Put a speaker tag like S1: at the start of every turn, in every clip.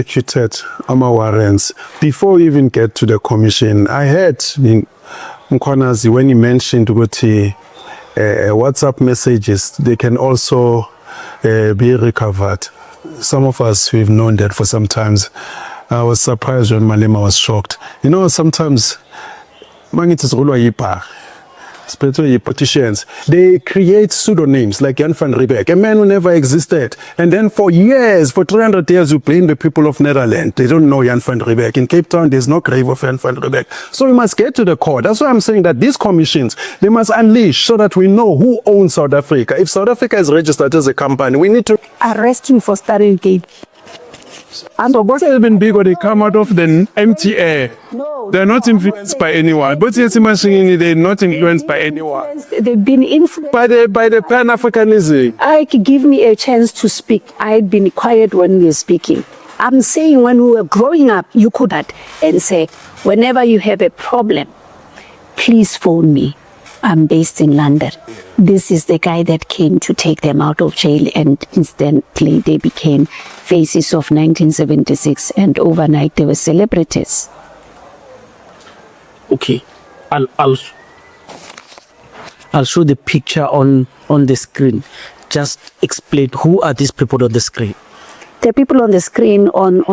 S1: executed warrants. Before we even get to the commission, I heard Mkhwanazi when he mentioned WhatsApp messages, they can also be recovered. Some of us, we've known that for some times. I was surprised when Malema was shocked. You know, sometimes especially politicians, they create pseudonyms like Jan van Riebeeck, a man who never existed. And then for years, for 300 years, you blame the people of Netherlands. They don't know Jan van Riebeeck. In Cape Town, there's no grave of Jan van Riebeeck. So we must get to the core. That's why I'm saying that these commissions, they must unleash so that we know who owns South Africa. If South Africa is registered as a company, we need to
S2: arrest him for starting gate.
S3: And so both Steve Biko, they come out of the empty air. No, they're not influenced by anyone. But Tsietsi Mashinini, they're not influenced by anyone.
S2: They've been influenced
S3: by the Pan-Africanism.
S2: Give me a chance to speak. I'd been quiet when we were speaking. I'm saying when we were growing up, you could have and say, whenever you have a problem, please phone me. I'm based in London. This is the guy that came to take them out of jail, and instantly they became faces of 1976, and overnight they were celebrities.
S4: Okay, I'll show the picture on the screen. Just explain who are these people on the screen.
S2: The people on the screen on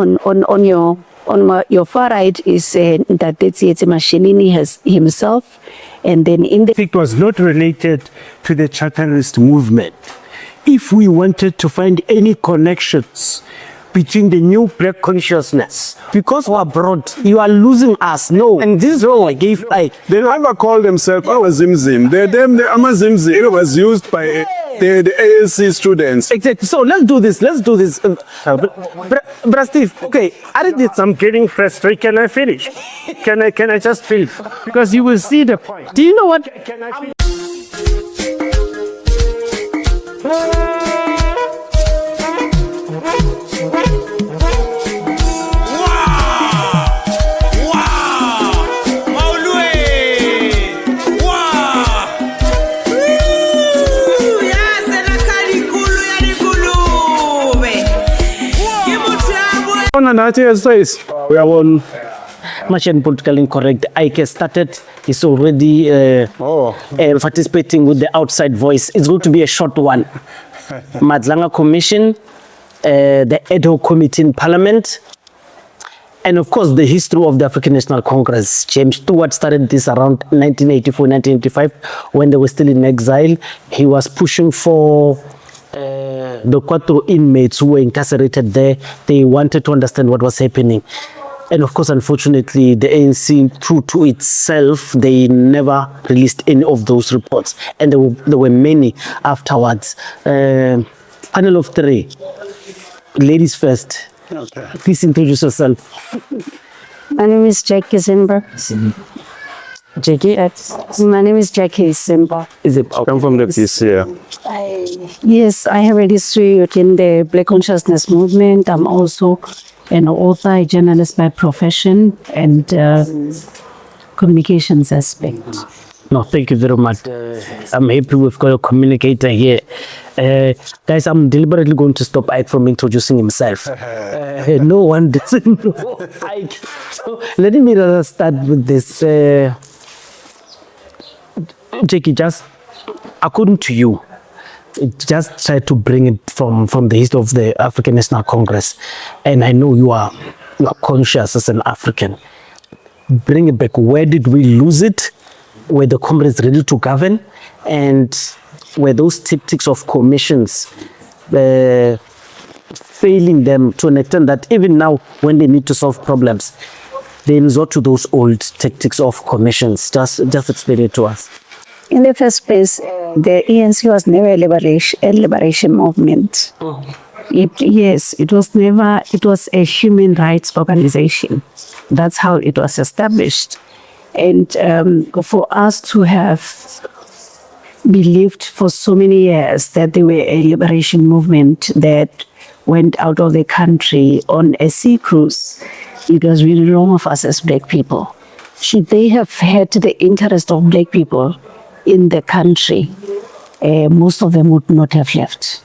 S2: your far right is that Tsietsi Mashinini has himself, and then in the
S5: it was not related to the Charterist movement. If we wanted to find any connections between the new black consciousness, because we're abroad, you are losing us. No, and this is all I gave.
S3: They never call themselves Zimzim. The Zimzim was used by the ANC students.
S5: Exactly. So let's do this. But Steve, okay, I did some getting frustrated. Can I finish? Can I just finish? Because you will see the point. Do you know what? Can I finish?
S3: We are on
S4: Mashiane Politicallyincorrect. I started. It's already participating with the outside voice. It's going to be a short one. Madlanga Commission, the ad hoc committee in Parliament, and of course the history of the African National Congress. James Stewart started this around 1984, 1985, when they were still in exile. He was pushing for the Quattro inmates who were incarcerated there. They wanted to understand what was happening. And of course, unfortunately, the ANC, true to itself, they never released any of those reports. And there were many afterwards. Panel of three. Ladies first. Okay. Please introduce yourself.
S2: My name is Jackie Zimba. Jackie? My name is Jackie Zimba.
S3: Is it? I'm from the BCM.
S2: Yes, I have registered in the Black Consciousness Movement. I'm also an author, a journalist by profession, and communications aspect.
S4: No, thank you very much. I'm happy we've got a communicator here. Guys, I'm deliberately going to stop Ike from introducing himself. No one doesn't know Ike. So let me start with this. Jackie, just according to you, just try to bring it from the history of the African National Congress. And I know you are conscious as an African. Bring it back. Where did we lose it? Were the comrades ready to govern? And were those tactics of commissions failing them to an extent that even now, when they need to solve problems, they resort to those old tactics of commissions? Just explain it to us.
S2: In the first place, the ANC was never a liberation movement. Oh. It was never, it was a human rights organization. That's how it was established. And for us to have believed for so many years that they were a liberation movement that went out of the country on a sea cruise, it was really wrong of us as Black people. Should they have had the interest of Black people in the country, most of them would not have left.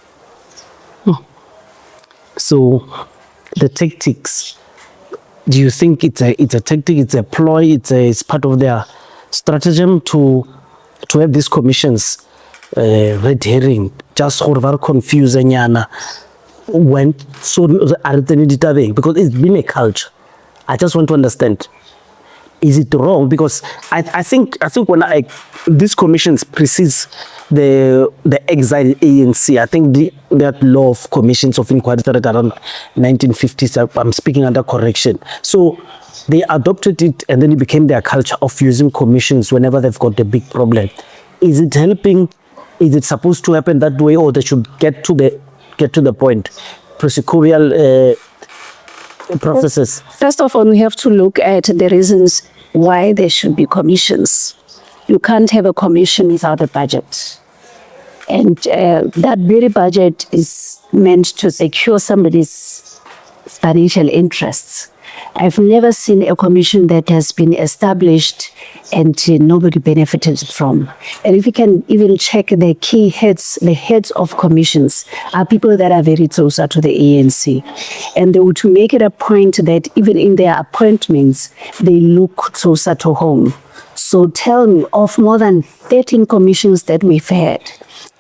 S4: So the tactics. Do you think it's a tactic, it's a ploy, it's part of their stratagem to have these commissions red herring, just for confusing yana when so because it's been a culture. I just want to understand. Is it wrong? Because I think when these commissions precedes the exile ANC. I think that law of commissions of inquiry started around 1950s. I'm speaking under correction. So they adopted it, and then it became their culture of using commissions whenever they've got a big problem. Is it helping? Is it supposed to happen that way, or they should get to the point? Prosecutorial processes.
S2: First of all, we have to look at the reasons why there should be commissions. You can't have a commission without a budget. And that very budget is meant to secure somebody's financial interests. I've never seen a commission that has been established and nobody benefited from. And if you can even check the key heads, the heads of commissions are people that are very closer to the ANC. And they would make it a point that even in their appointments, they look closer to home. So tell me, of more than 13 commissions that we've had,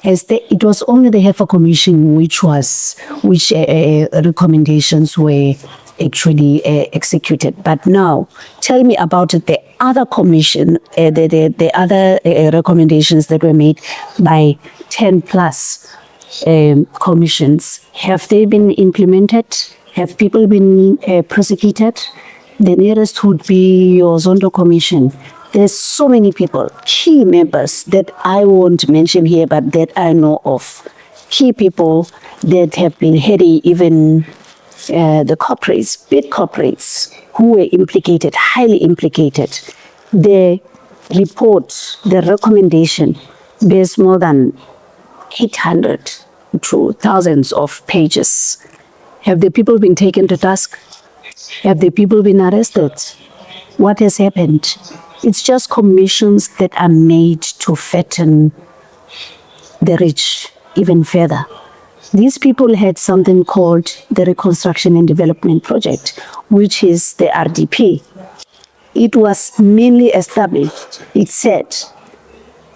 S2: it was only the Heifer Commission which recommendations were actually executed. But now, tell me about the other commission, the other recommendations that were made by 10 plus commissions. Have they been implemented? Have people been prosecuted? The nearest would be your Zondo Commission. There's so many people, key members that I won't mention here, but that I know of. Key people that have been heading even the corporates, big corporates, who were implicated, highly implicated. The report, the recommendation, bears more than 800 to thousands of pages. Have the people been taken to task? Have the people been arrested? What has happened? It's just commissions that are made to fatten the rich even further. These people had something called the Reconstruction and Development Project, which is the RDP. It was mainly established, it said,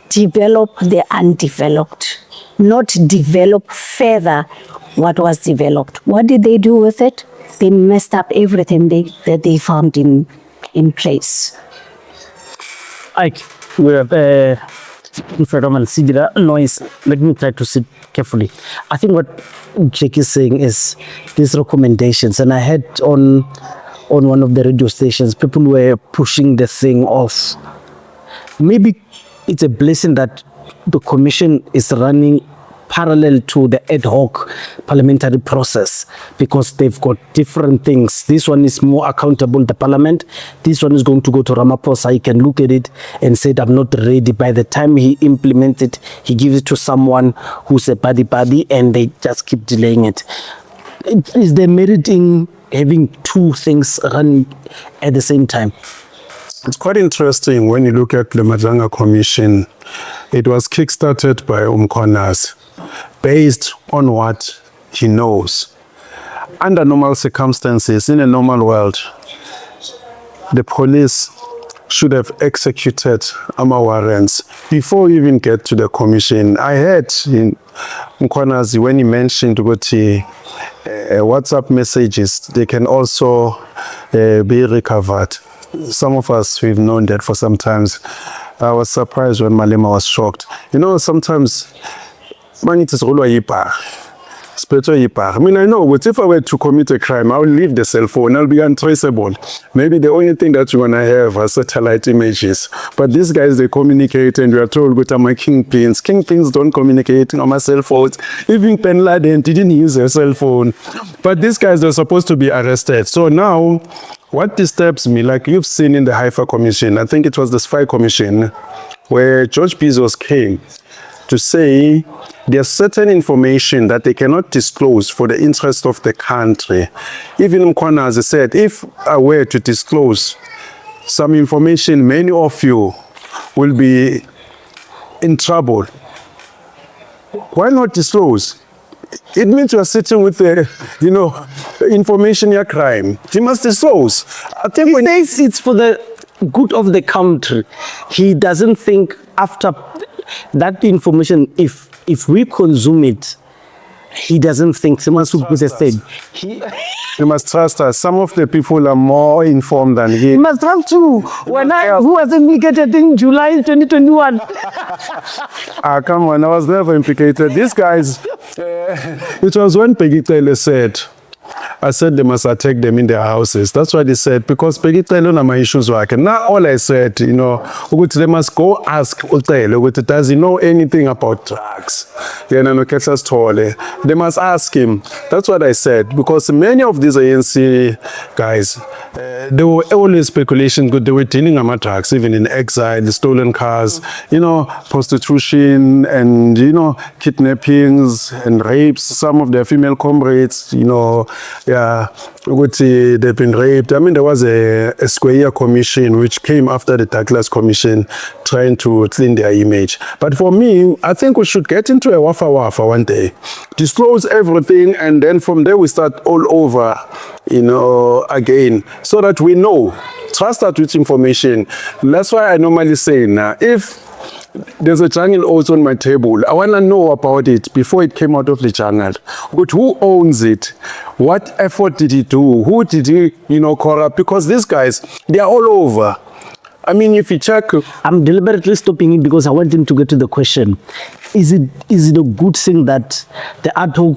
S2: develop the undeveloped, not develop further what was developed. What did they do with it? They messed up everything that they found in place.
S4: We have noise. Let me try to sit carefully. I think what Jake is saying is these recommendations, and I heard on one of the radio stations, people were pushing the thing of maybe it's a blessing that the commission is running parallel to the ad hoc parliamentary process, because they've got different things. This one is more accountable, the parliament. This one is going to go to Ramaphosa. He can look at it and say, I'm not ready. By the time he implements it, he gives it to someone who's a buddy, and they just keep delaying it. Is there merit in having two things run at the same time?
S1: It's quite interesting when you look at the Madlanga Commission. It was kickstarted by Mkhwanazi based on what he knows. Under normal circumstances, in a normal world, the police should have executed AMA warrants before we even get to the commission. I heard in Mkhwanazi when he mentioned WhatsApp messages, they can also be recovered. Some of us, we've known that for some times. I was surprised when Malema was shocked. You know, sometimes, I mean, I know, but if I were to commit a crime, I will leave the cell phone, I'll be untraceable. Maybe the only thing that you're going to have are satellite images. But these guys, they communicate, and we are told, but I'm kingpins. Kingpins don't communicate on my cell phones. Even Bin Laden didn't use a cell phone. But these guys are supposed to be arrested. So now, what disturbs me, like you've seen in the Heifer Commission, I think it was the Spy Commission, where George Bezos came to say there's certain information that they cannot disclose for the interest of the country. Even Mkhwanazi said, if I were to disclose some information, many of you will be in trouble. Why not disclose? it means you are sitting with the, information your crime. He must disclose. I think
S4: He says it's for the good of the country. He doesn't think after that information, if we consume it, he doesn't think someone should be the same.
S1: you must trust us. Some of the people are more informed than he.
S4: He must have to. Who was implicated in July 2021?
S1: Come on, I was never implicated. These guys, it was when Peggy Taylor said, I said they must attack them in their houses. That's what they said, because Peggy Taylor na my issues work. And now all I said, they must go ask Taylor, does he know anything about drugs? They must ask him. That's what I said, because many of these ANC guys, there were always speculations, but they were dealing with drugs, even in exile, the stolen cars, prostitution and, kidnappings and rapes. Some of their female comrades, they've been raped. I mean, there was a Square Commission which came after the Douglas Commission trying to clean their image. But for me, I think we should get into a wafa one day, disclose everything, and then from there we start all over, again, so that we know. Trust that with information. And that's why I normally say now, if there's a jungle oats on my table, I want to know about it before it came out of the jungle. But who owns it? What effort did he do? Who did he, corrupt? Because these guys, they are all over. I mean, if you check...
S4: I'm deliberately stopping him because I want him to get to the question. Is it a good thing that the ad hoc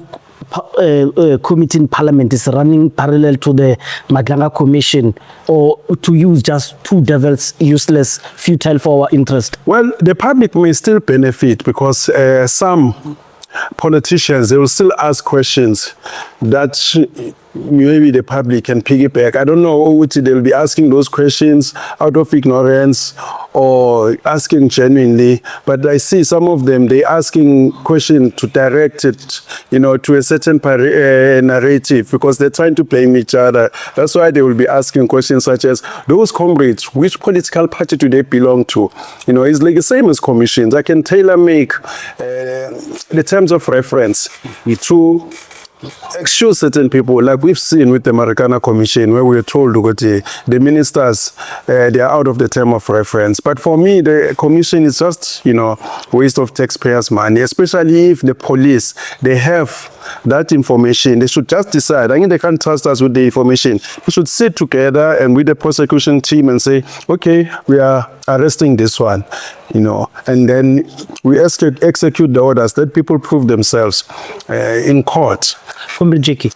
S4: committee in Parliament is running parallel to the Madlanga Commission, or to use just two devils, useless, futile for our interest?
S1: Well, the public may still benefit, because some politicians, they will still ask questions that maybe the public can piggyback. I don't know which they'll be asking those questions out of ignorance or asking genuinely, but I see some of them, they asking questions to direct it, to a certain narrative, because they're trying to blame each other. That's why they will be asking questions such as, those comrades, which political party do they belong to? It's like the same as commissions. I can tailor-make the terms of reference to excuse certain people, like we've seen with the Marikana Commission, where we were told the ministers, they are out of the term of reference. But for me, the commission is just, waste of taxpayers' money, especially if the police, they have that information. They should just decide. I mean, they can't trust us with the information. We should sit together and with the prosecution team and say, okay, we are arresting this one, and then we execute the orders. Let people prove themselves in court.
S4: Comrade Jackie,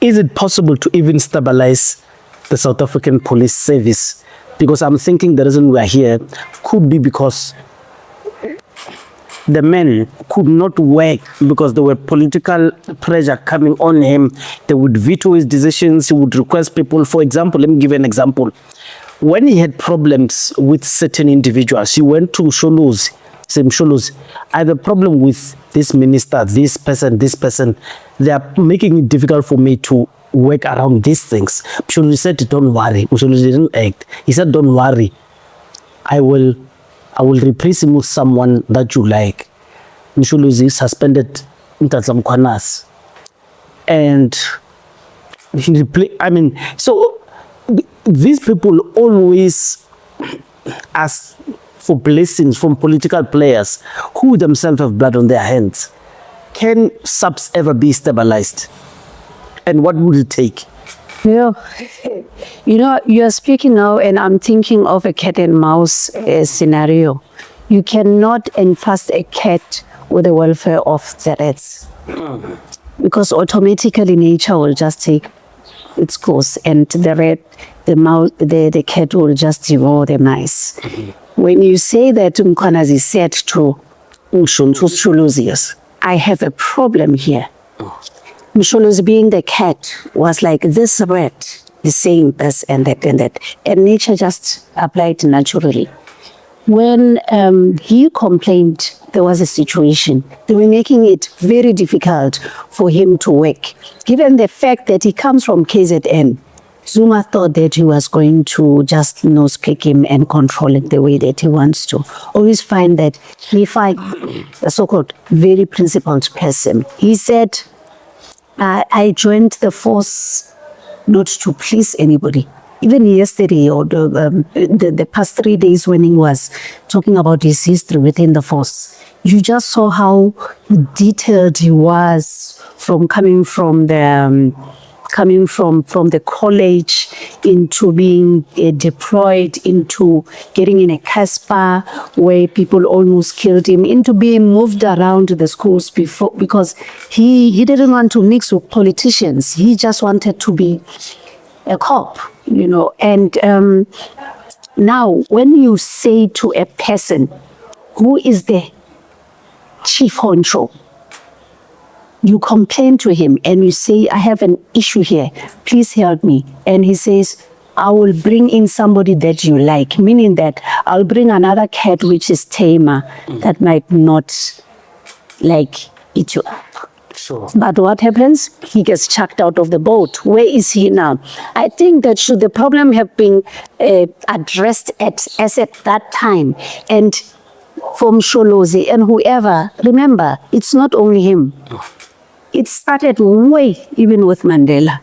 S4: is it possible to even stabilize the South African Police Service? Because I'm thinking the reason we are here could be because the men could not work because there were political pressure coming on him. They would veto his decisions. He would request people. For example, let me give you an example. When he had problems with certain individuals, he went to Sholozi. Same Sholozi, I have a problem with this minister, this person. They are making it difficult for me to work around these things. Sholozi said, don't worry. Sholozi didn't act. He said, don't worry. I will replace him with someone that you like. Mkhwanazi suspended Mkhwanazi. And so these people always ask for blessings from political players who themselves have blood on their hands. Can subs ever be stabilized? And what would it take?
S2: You're speaking now, and I'm thinking of a cat and mouse scenario. You cannot entrust a cat with the welfare of the rats, because automatically nature will just take its course, and the cat will just devour the mice. When you say that Mkhwanazi said to Sholozi, I have a problem here. Msholozi, being the cat, was like, this rat is saying this and that and that. And nature just applied naturally. When he complained, there was a situation. They were making it very difficult for him to work, given the fact that he comes from KZN. Zuma thought that he was going to just nose-pick him and control it the way that he wants to. Always find that the so-called very principled person, he said, I joined the force not to please anybody. Even yesterday or the past 3 days when he was talking about his history within the force, you just saw how detailed he was from coming from the college into being deployed, into getting in a Casper where people almost killed him, into being moved around the schools before, because he didn't want to mix with politicians. He just wanted to be a cop, you know. And now when you say to a person who is the chief honcho, you complain to him and you say, I have an issue here, please help me. And he says, I will bring in somebody that you like, meaning that I'll bring another cat which is tamer, that might not like eat you up.
S4: Sure.
S2: But what happens? He gets chucked out of the boat. Where is he now? I think that should the problem have been addressed as at that time, and from Sholozi and whoever, remember, it's not only him. It started way even with Mandela.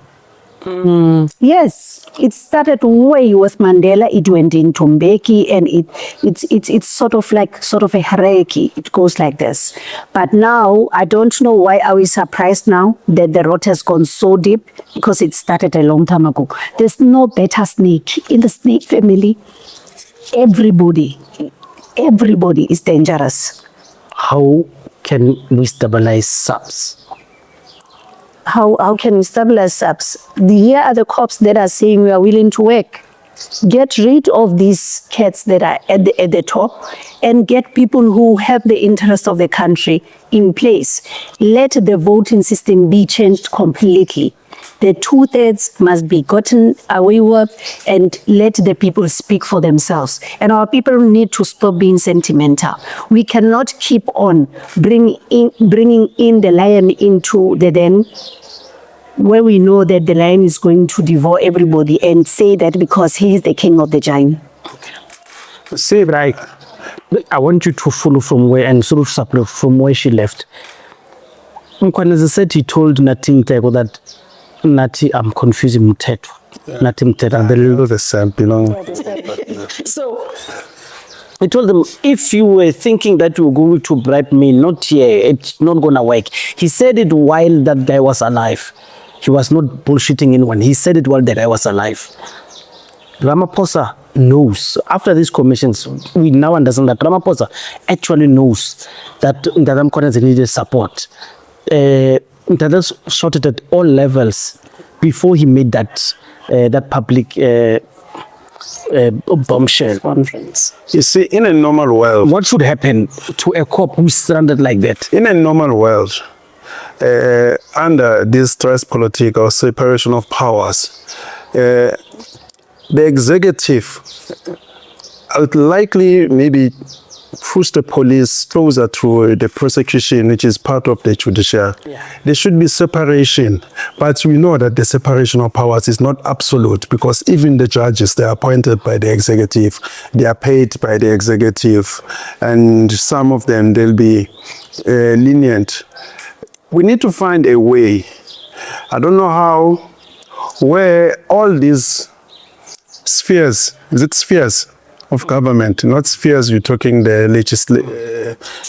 S2: Yes, it started way with Mandela. It went into Mbeki, and it's sort of a hierarchy. It goes like this. But now I don't know why are we surprised now that the rot has gone so deep, because it started a long time ago. There's no better snake in the snake family. Everybody is dangerous.
S4: How can we stabilize SAPS?
S2: How can we stabilize SAPS? Here are the cops that are saying we are willing to work. Get rid of these cats that are at the top, and get people who have the interest of the country in place. Let the voting system be changed completely. The 2/3 must be gotten away with, and let the people speak for themselves. And our people need to stop being sentimental. We cannot keep on bringing in the lion into the den, where we know that the lion is going to devour everybody, and say that because he is the king of the jungle.
S4: Say, right, I want you to follow from where, and sort of supplement from where she left. Mkhwanazi said he told Nathi Mteko that, Nathi, I'm confusing Mteto. Nathi Mteto.
S1: The same, you know.
S4: So I told them, if you were thinking that you were going to bribe me, not here, it's not going to work. He said it while that guy was alive. He was not bullshitting anyone. He said it while that guy was alive. Ramaphosa knows. After these commissions, we now understand that Ramaphosa actually knows that Mkhwanazi needed support. That shouted at all levels before he made that public bombshell.
S1: You see, in a normal world,
S4: What should happen to a cop who's stranded like that?
S1: in a normal world, under this stress politic or separation of powers, the executive would likely maybe push the police closer to the prosecution, which is part of the judiciary. There should be separation, but we know that the separation of powers is not absolute, because even the judges, they are appointed by the executive, they are paid by the executive, and some of them, they'll be lenient. We need to find a way, I don't know how, where all these spheres, is it spheres of government, not spheres, you're talking the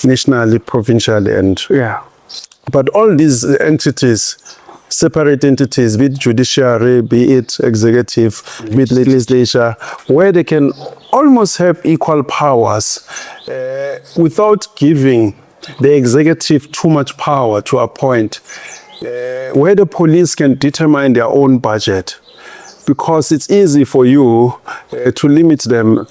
S1: nationally, provincially, and but all these entities, separate entities, be it judiciary, be it executive, be it legislature, where they can almost have equal powers without giving the executive too much power to a point, where the police can determine their own budget, because it's easy for you to limit them.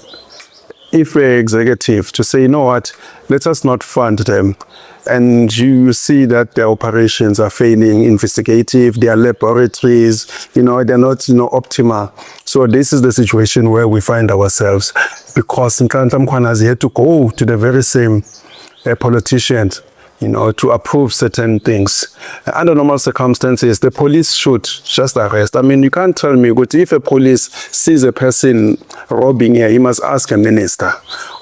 S1: If we're executive, to say, you know what, let us not fund them. And you see that their operations are failing, investigative, their laboratories, they're not, optimal. So this is the situation where we find ourselves, because Mkhwanazi had to go to the very same politicians to approve certain things. Under normal circumstances, the police should just arrest. I mean, you can't tell me, but if a police sees a person robbing here, he must ask a minister.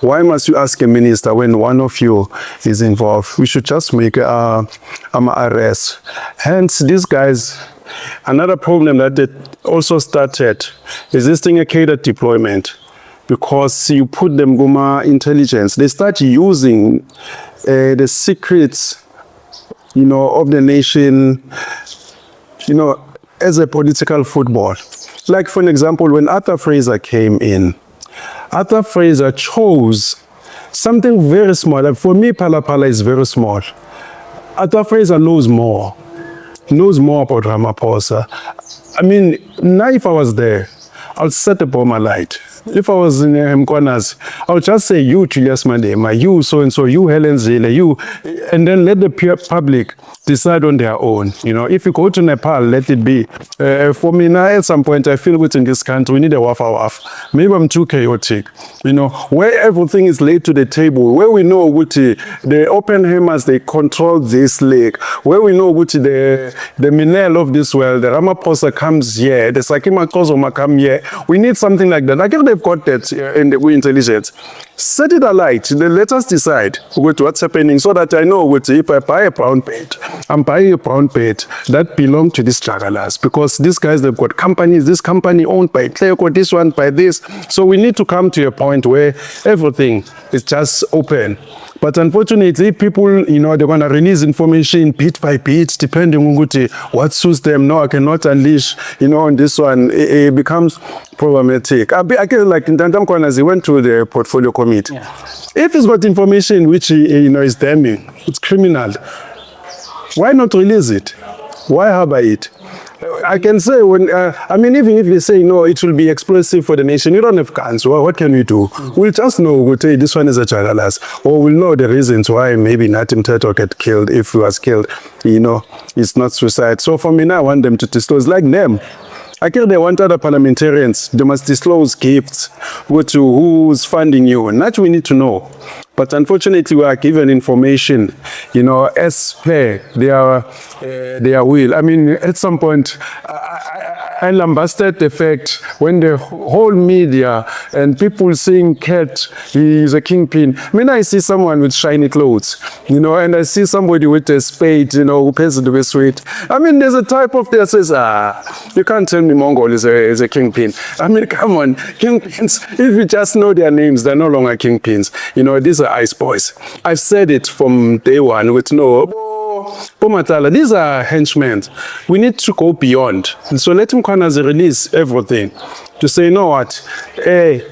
S1: Why must you ask a minister when one of you is involved? We should just make an arrest. Hence, these guys, another problem that they also started is this thing, a catered deployment. Because you put them Goma intelligence, they start using the secrets, of the nation, as a political football. Like, for an example, when Arthur Fraser came in, Arthur Fraser chose something very small. Like for me, Pala Pala is very small. Arthur Fraser knows more about Ramaphosa. I mean, now if I was there, I'll set up on my light. If I was in Mkhwanazi, I would just say, you, Julius Mandema, you, so-and-so, you, Helen Zille, you, and then let the public decide on their own. If you go to Nepal, let it be. For me now, at some point, I feel within this country, we need a waf. Maybe I'm too chaotic. Where everything is laid to the table, where we know the open hammers, they control this lake, where we know the Minel of this world, the Ramaphosa comes here, the Sakima Kozoma come here. We need something like that. I guess they've got that in the intelligence. Set it alight. Then let us decide what's happening so that I know if I buy a brown pet, I'm buying a brown pet that belongs to these jagalas, because these guys, they've got companies, this company owned by Clearco, this one by this. So we need to come to a point where everything is just open. But unfortunately, people, they're going to release information bit by bit, depending on what suits them. No, I cannot unleash, on this one. It becomes problematic. I guess like in Mkhwanazi went to the portfolio committee. Yeah. If he's got information which, is damning, it's criminal, why not release it? Why harbor it? I can say, even if they say, no, it will be explosive for the nation, you don't have guns. Well, what can we do? We'll just know, we'll tell you this one is a Jagalas. Or we'll know the reasons why maybe Natim Teto get killed. If he was killed, it's not suicide. So for me now, I want them to disclose, like them. I guess they want other parliamentarians. They must disclose gifts, who's funding you. And that we need to know. But unfortunately, we are given information, as per their will. I mean, at some point, I lambasted the fact when the whole media and people saying Cat is a kingpin. I see someone with shiny clothes, and I see somebody with a spade, who pays the best weight. There's a type of there says, you can't tell me Mongol is a kingpin. Come on, kingpins, if you just know their names, they're no longer kingpins. These are ice boys. I've said it from day one with Pomatala, these are henchmen. We need to go beyond. So let Mkhwanazi release everything to say, what? Hey,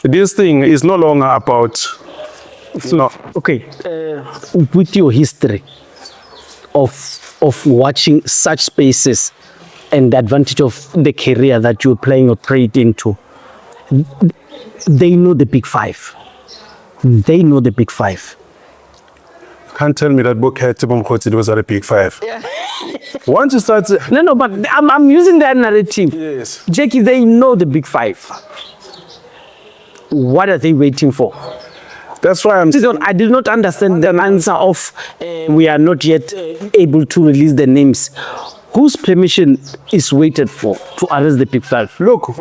S1: this thing is no longer about.
S4: Okay, with your history of watching such spaces and the advantage of the career that you're playing or trade into, they know the big five. They know the big five.
S1: Can't tell me that Bukhet Tibomkhoti was at a big five. Yeah. Once you start...
S4: No, but I'm using that narrative.
S1: Yes.
S4: Jackie, they know the big five. What are they waiting for?
S1: That's why
S4: I did not understand the answer of we are not yet able to release the names. Whose permission is waited for to arrest the big five?
S1: Look,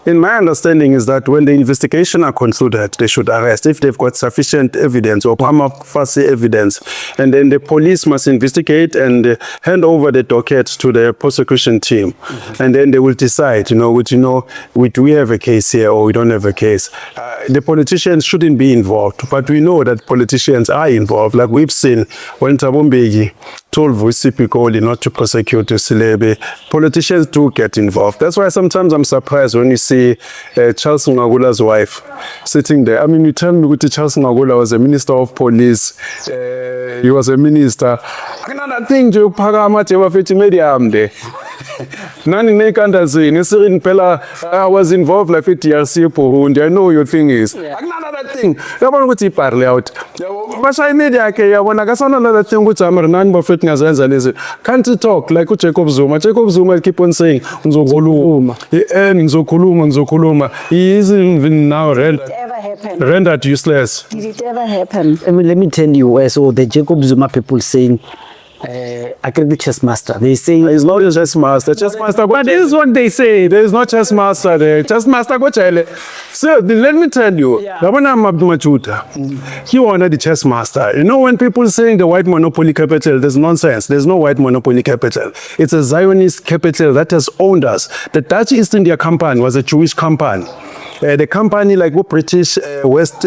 S1: in my understanding is that when the investigation are concluded, they should arrest if they've got sufficient evidence or prima facie evidence. And then the police must investigate and hand over the docket to the prosecution team. Mm-hmm. And then they will decide, do we have a case here or we don't have a case. The politicians shouldn't be involved, but we know that politicians are involved. Like we've seen when Thabo Mbeki told Steve Biko not to prosecute Silebe, politicians do get involved. That's why sometimes I'm surprised when you see Charles Ngagula's wife sitting there. You tell me that Charles Ngagula was a minister of police. He was a minister. Another thing, I was involved like TRC Porundi. I know your thing is. Another thing.
S3: bashaya media ke yabona kasona another thing ukuthi amarinani bafethu ngazenza lezi. Can't you talk like uJacob Zuma? Jacob Zuma keep on saying ngizokhuluma. Ngizokhuluma. He is even now rendered useless.
S2: Did it ever happen?
S4: I mean, let me tell you, so the Jacob Zuma people saying, I can be chess master. They say
S3: He's not a chess master. Chess master. But this is what they say. There is no chess master there. Chess master go chele. So let me tell you, Labana Machuta, he wanted the chess master. You know, when people saying the white monopoly capital, there's nonsense. There's no white monopoly capital. It's a Zionist capital that has owned us. The Dutch East India Company was a Jewish company. The company like British West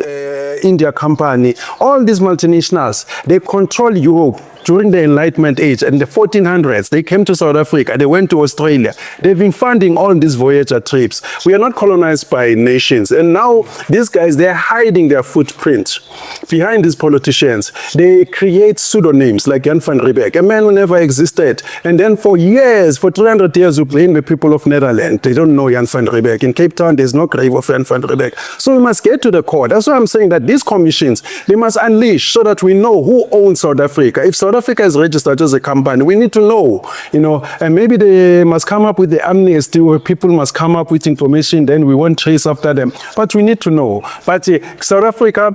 S3: India Company, all these multinationals, they control Europe. During the Enlightenment age and the 1400s, they came to South Africa, they went to Australia. They've been funding all these Voyager trips. We are not colonized by nations. And now these guys, they're hiding their footprint behind these politicians. They create pseudonyms like Jan van Riebeeck, a man who never existed. And then for years, for 300 years, we blame the people of Netherlands. They don't know Jan van Riebeeck. In Cape Town, there's no grave of Jan van Riebeeck. So we must get to the core. That's why I'm saying that these commissions, they must unleash so that we know who owns South Africa. If South Africa is registered as a company, we need to know, and maybe they must come up with the amnesty where people must come up with information, then we won't chase after them. But we need to know. But South Africa,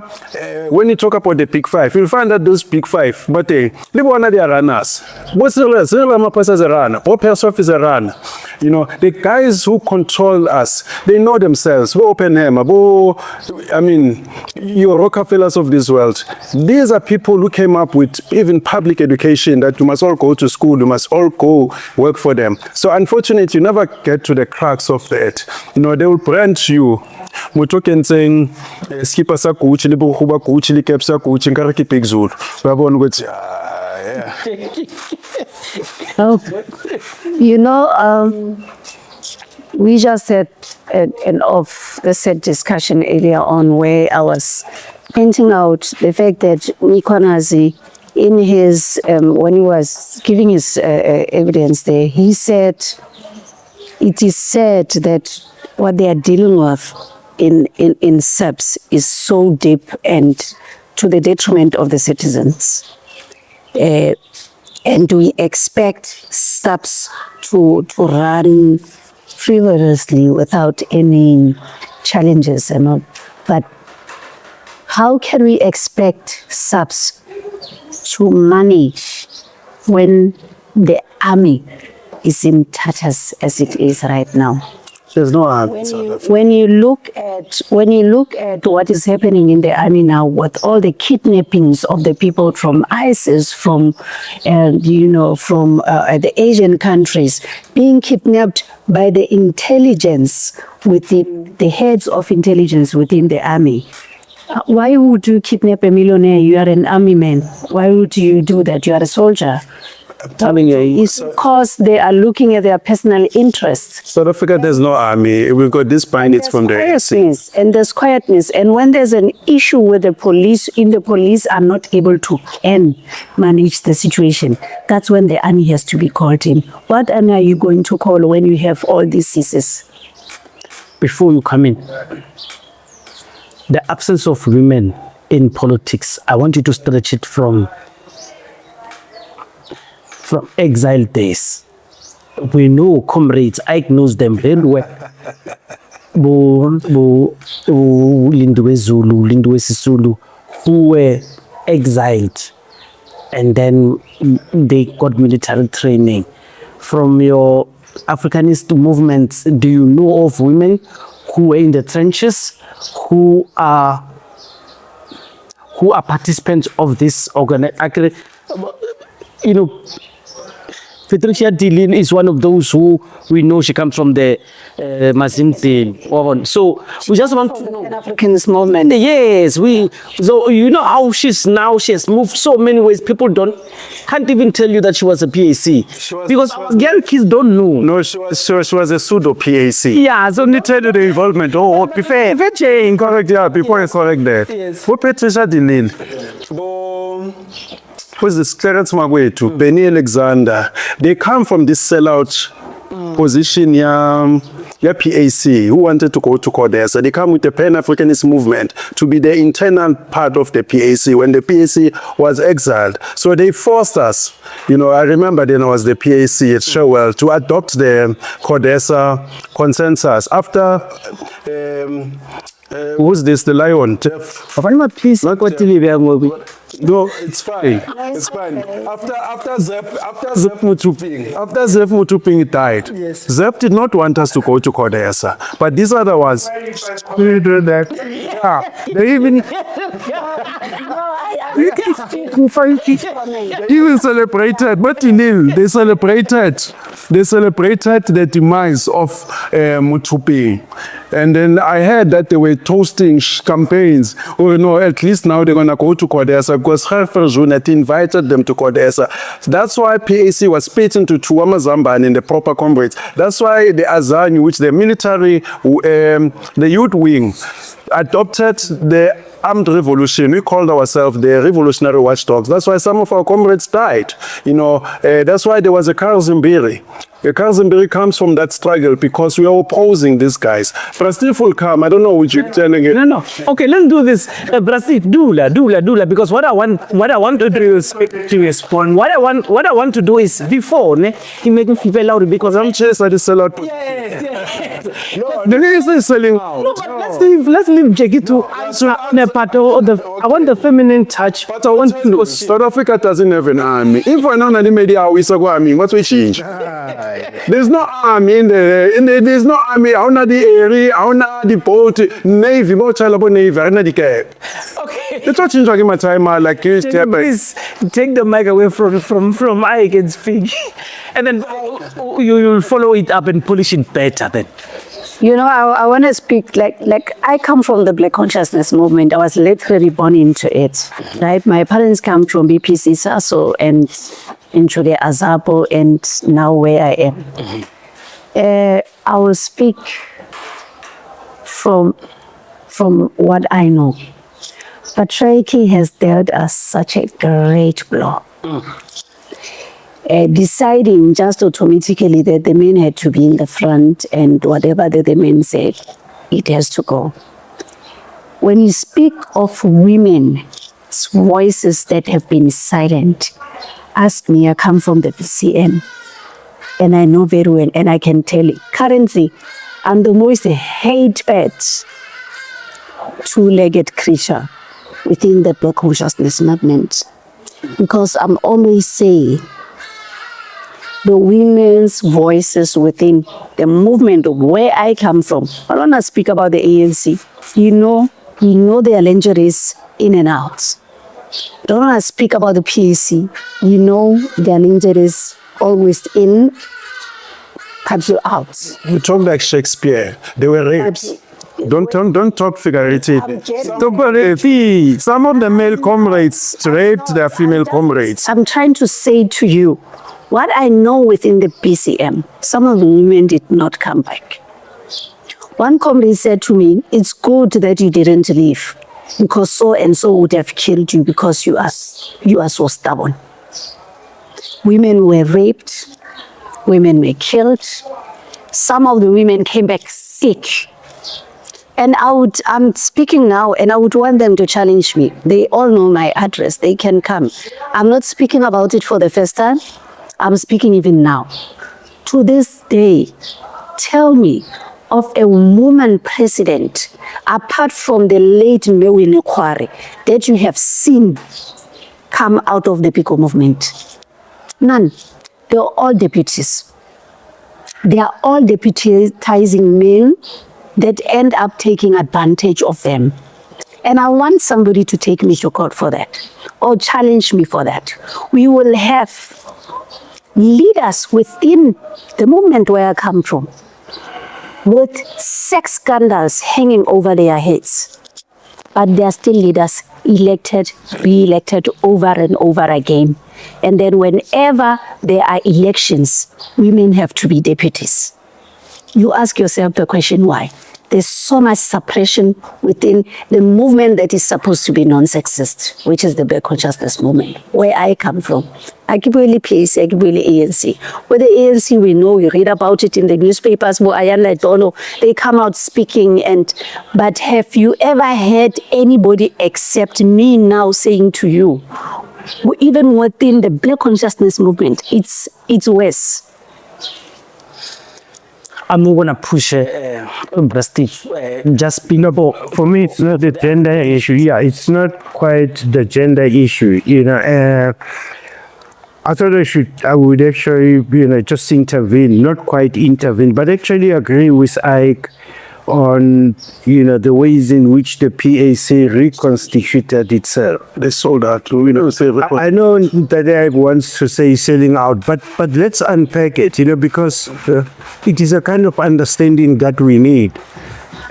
S3: when you talk about the Big Five, you'll find that those Big Five, but they are runners. What's the Ramaphosa is a runner? Bob Hersoff is a runner. The guys who control us, they know themselves. Your Rockefellers of this world. These are people who came up with even public education that you must all go to school, you must all go work for them. So unfortunately, you never get to the crux of that. They will brand you. Mutoken saying, skipper sa kuchi, libo huba kuchi, li kepsa kuchi, nkaraki pig zulu. Wabon which, yeah.
S2: We just had an off-the-set discussion earlier on where I was pointing out the fact that Mkhwanazi, in his, when he was giving his evidence there, he said, it is said that what they are dealing with in SAPS is so deep and to the detriment of the citizens. And we expect SAPS to run frivolously without any challenges and all. But how can we expect SAPS to manage when the army is in tatters as it is right now?
S3: There's no army.
S2: When you look at what is happening in the army now, with all the kidnappings of the people from ISIS, from the Asian countries, being kidnapped by the intelligence within the heads of intelligence within the army. Why would you kidnap a millionaire? You are an army man. Why would you do that? You are a soldier. It's because they are looking at their personal interests.
S3: South Africa, there's no army. We've got these bandits from the ANC.
S2: And there's quietness. And when there's an issue with the police, the police are not able to manage the situation, that's when the army has to be called in. What army are you going to call when you have all these ceases?
S4: Before you come in, the absence of women in politics, I want you to stretch it from exile days. We know comrades, Ike knows them very well. Lindiwe Zulu, Lindiwe Sisulu, who were exiled and then they got military training. From your Africanist movements, do you know of women who were in the trenches, who are participants of this organization? Patricia Dillon is one of those who we know she comes from the Mazimzi. So we just want to know.
S2: Africanist movement.
S4: Yes, so you know how she has moved so many ways. People can't even tell you that she was a PAC. Because young kids don't know.
S3: No, she was a pseudo PAC.
S4: Yeah, so
S3: need to tell you the involvement. Correct, yeah, before I correct that.
S2: Yes.
S3: Who Patricia Dillon? Who's this? Clarence Magwetu, Benny Alexander. They come from this sellout
S1: position PAC, who wanted to go to CODESA. They come with the Pan-Africanist movement to be the internal part of the PAC when the PAC was exiled. So they forced us, I remember then I was the PAC at Showell, to adopt the CODESA consensus. After, who's this, the lion? Jeff? No, it's fine. It's fine. After Zep Mutuping died, Zep did not want us to go to CODESA, but these other ones, they did that. Yeah, they even even celebrated, but they celebrated the demise of Mutuping. And then I heard that they were toasting campaigns. Oh, no, at least now they're going to go to CODESA because Junet invited them to CODESA. That's why PAC was split into two, Amazamba and the proper comrades. That's why the Azani, which the military, the youth wing, adopted the armed revolution. We called ourselves the revolutionary watchdogs. That's why some of our comrades died. That's why there was a Karzimbiri. The Karzimbiri comes from that struggle because we are opposing these guys. Brasif will come. I don't know which you're telling it.
S4: No. Okay, let's do this. Brasif, Dula, because what I want to do is to respond. What I want to do is before he make me feel loud because I'm
S1: just at the sellout.
S4: Yes.
S1: No, the niggas is selling out.
S4: No, but let's leave Jackie to answer the part of the. I want the feminine touch.
S1: But I want to. South Africa doesn't have an army. If I know that the media we say army, what we change? There's no army in there. There's no army. I not the area. I not the boat, navy, more child about navy. I not the care.
S4: Okay.
S1: You're talking my time, like you.
S4: Please take the mic away from I can speak, and then you will follow it up and polish it better then.
S2: I want to speak like I come from the Black Consciousness movement. I was literally born into it, right? My parents come from BPC Saso and into the Azapo and now where I am. I will speak from what I know. Patriarchy has dealt us such a great blow. Deciding just automatically that the men had to be in the front and whatever that the men said, it has to go. When you speak of women's voices that have been silent, ask me, I come from the BCM and I know very well and I can tell you, currently I'm the most hated two-legged creature within the Black Consciousness movement because I'm always saying the women's voices within the movement of where I come from. I don't want to speak about the ANC. You know their lingeries in and out. I don't want to speak about the PAC. You know their lingeries always in, cut you out.
S1: You talk like Shakespeare. They were raped. Don't talk figuratively. Some of the male comrades raped their female comrades.
S2: I'm trying to say to you, what I know within the BCM, some of the women did not come back. One comrade said to me, it's good that you didn't leave because so and so would have killed you because you are so stubborn. Women were raped, women were killed. Some of the women came back sick. And I'm speaking now and I would want them to challenge me. They all know my address, they can come. I'm not speaking about it for the first time. I'm speaking even now. To this day, tell me of a woman president, apart from the late Mkhwanazi, that you have seen come out of the Biko movement. None. They're all deputies. They are all deputizing men that end up taking advantage of them. And I want somebody to take me to court for that or challenge me for that. We will have leaders within the movement where I come from with sex scandals hanging over their heads. But they are still leaders elected, re-elected over and over again. And then whenever there are elections, women have to be deputies. You ask yourself the question, why? there's so much suppression within the movement that is supposed to be non-sexist, which is the Black Consciousness movement, where I come from. I keep really PAC, I keep really ANC. With the ANC, we know, we read about it in the newspapers, they come out speaking, but have you ever heard anybody except me now saying to you, even within the Black Consciousness movement, it's worse.
S5: I'm not going to push Steve. Just for me, it's not the gender issue. Yeah, it's not quite the gender issue. I thought I would actually, just intervene, not quite intervene, but actually agree with Ike on, the ways in which the PAC reconstituted itself.
S1: They sold out to, say.
S5: I know that Ike wants to say selling out, but let's unpack it, because it is a kind of understanding that we need.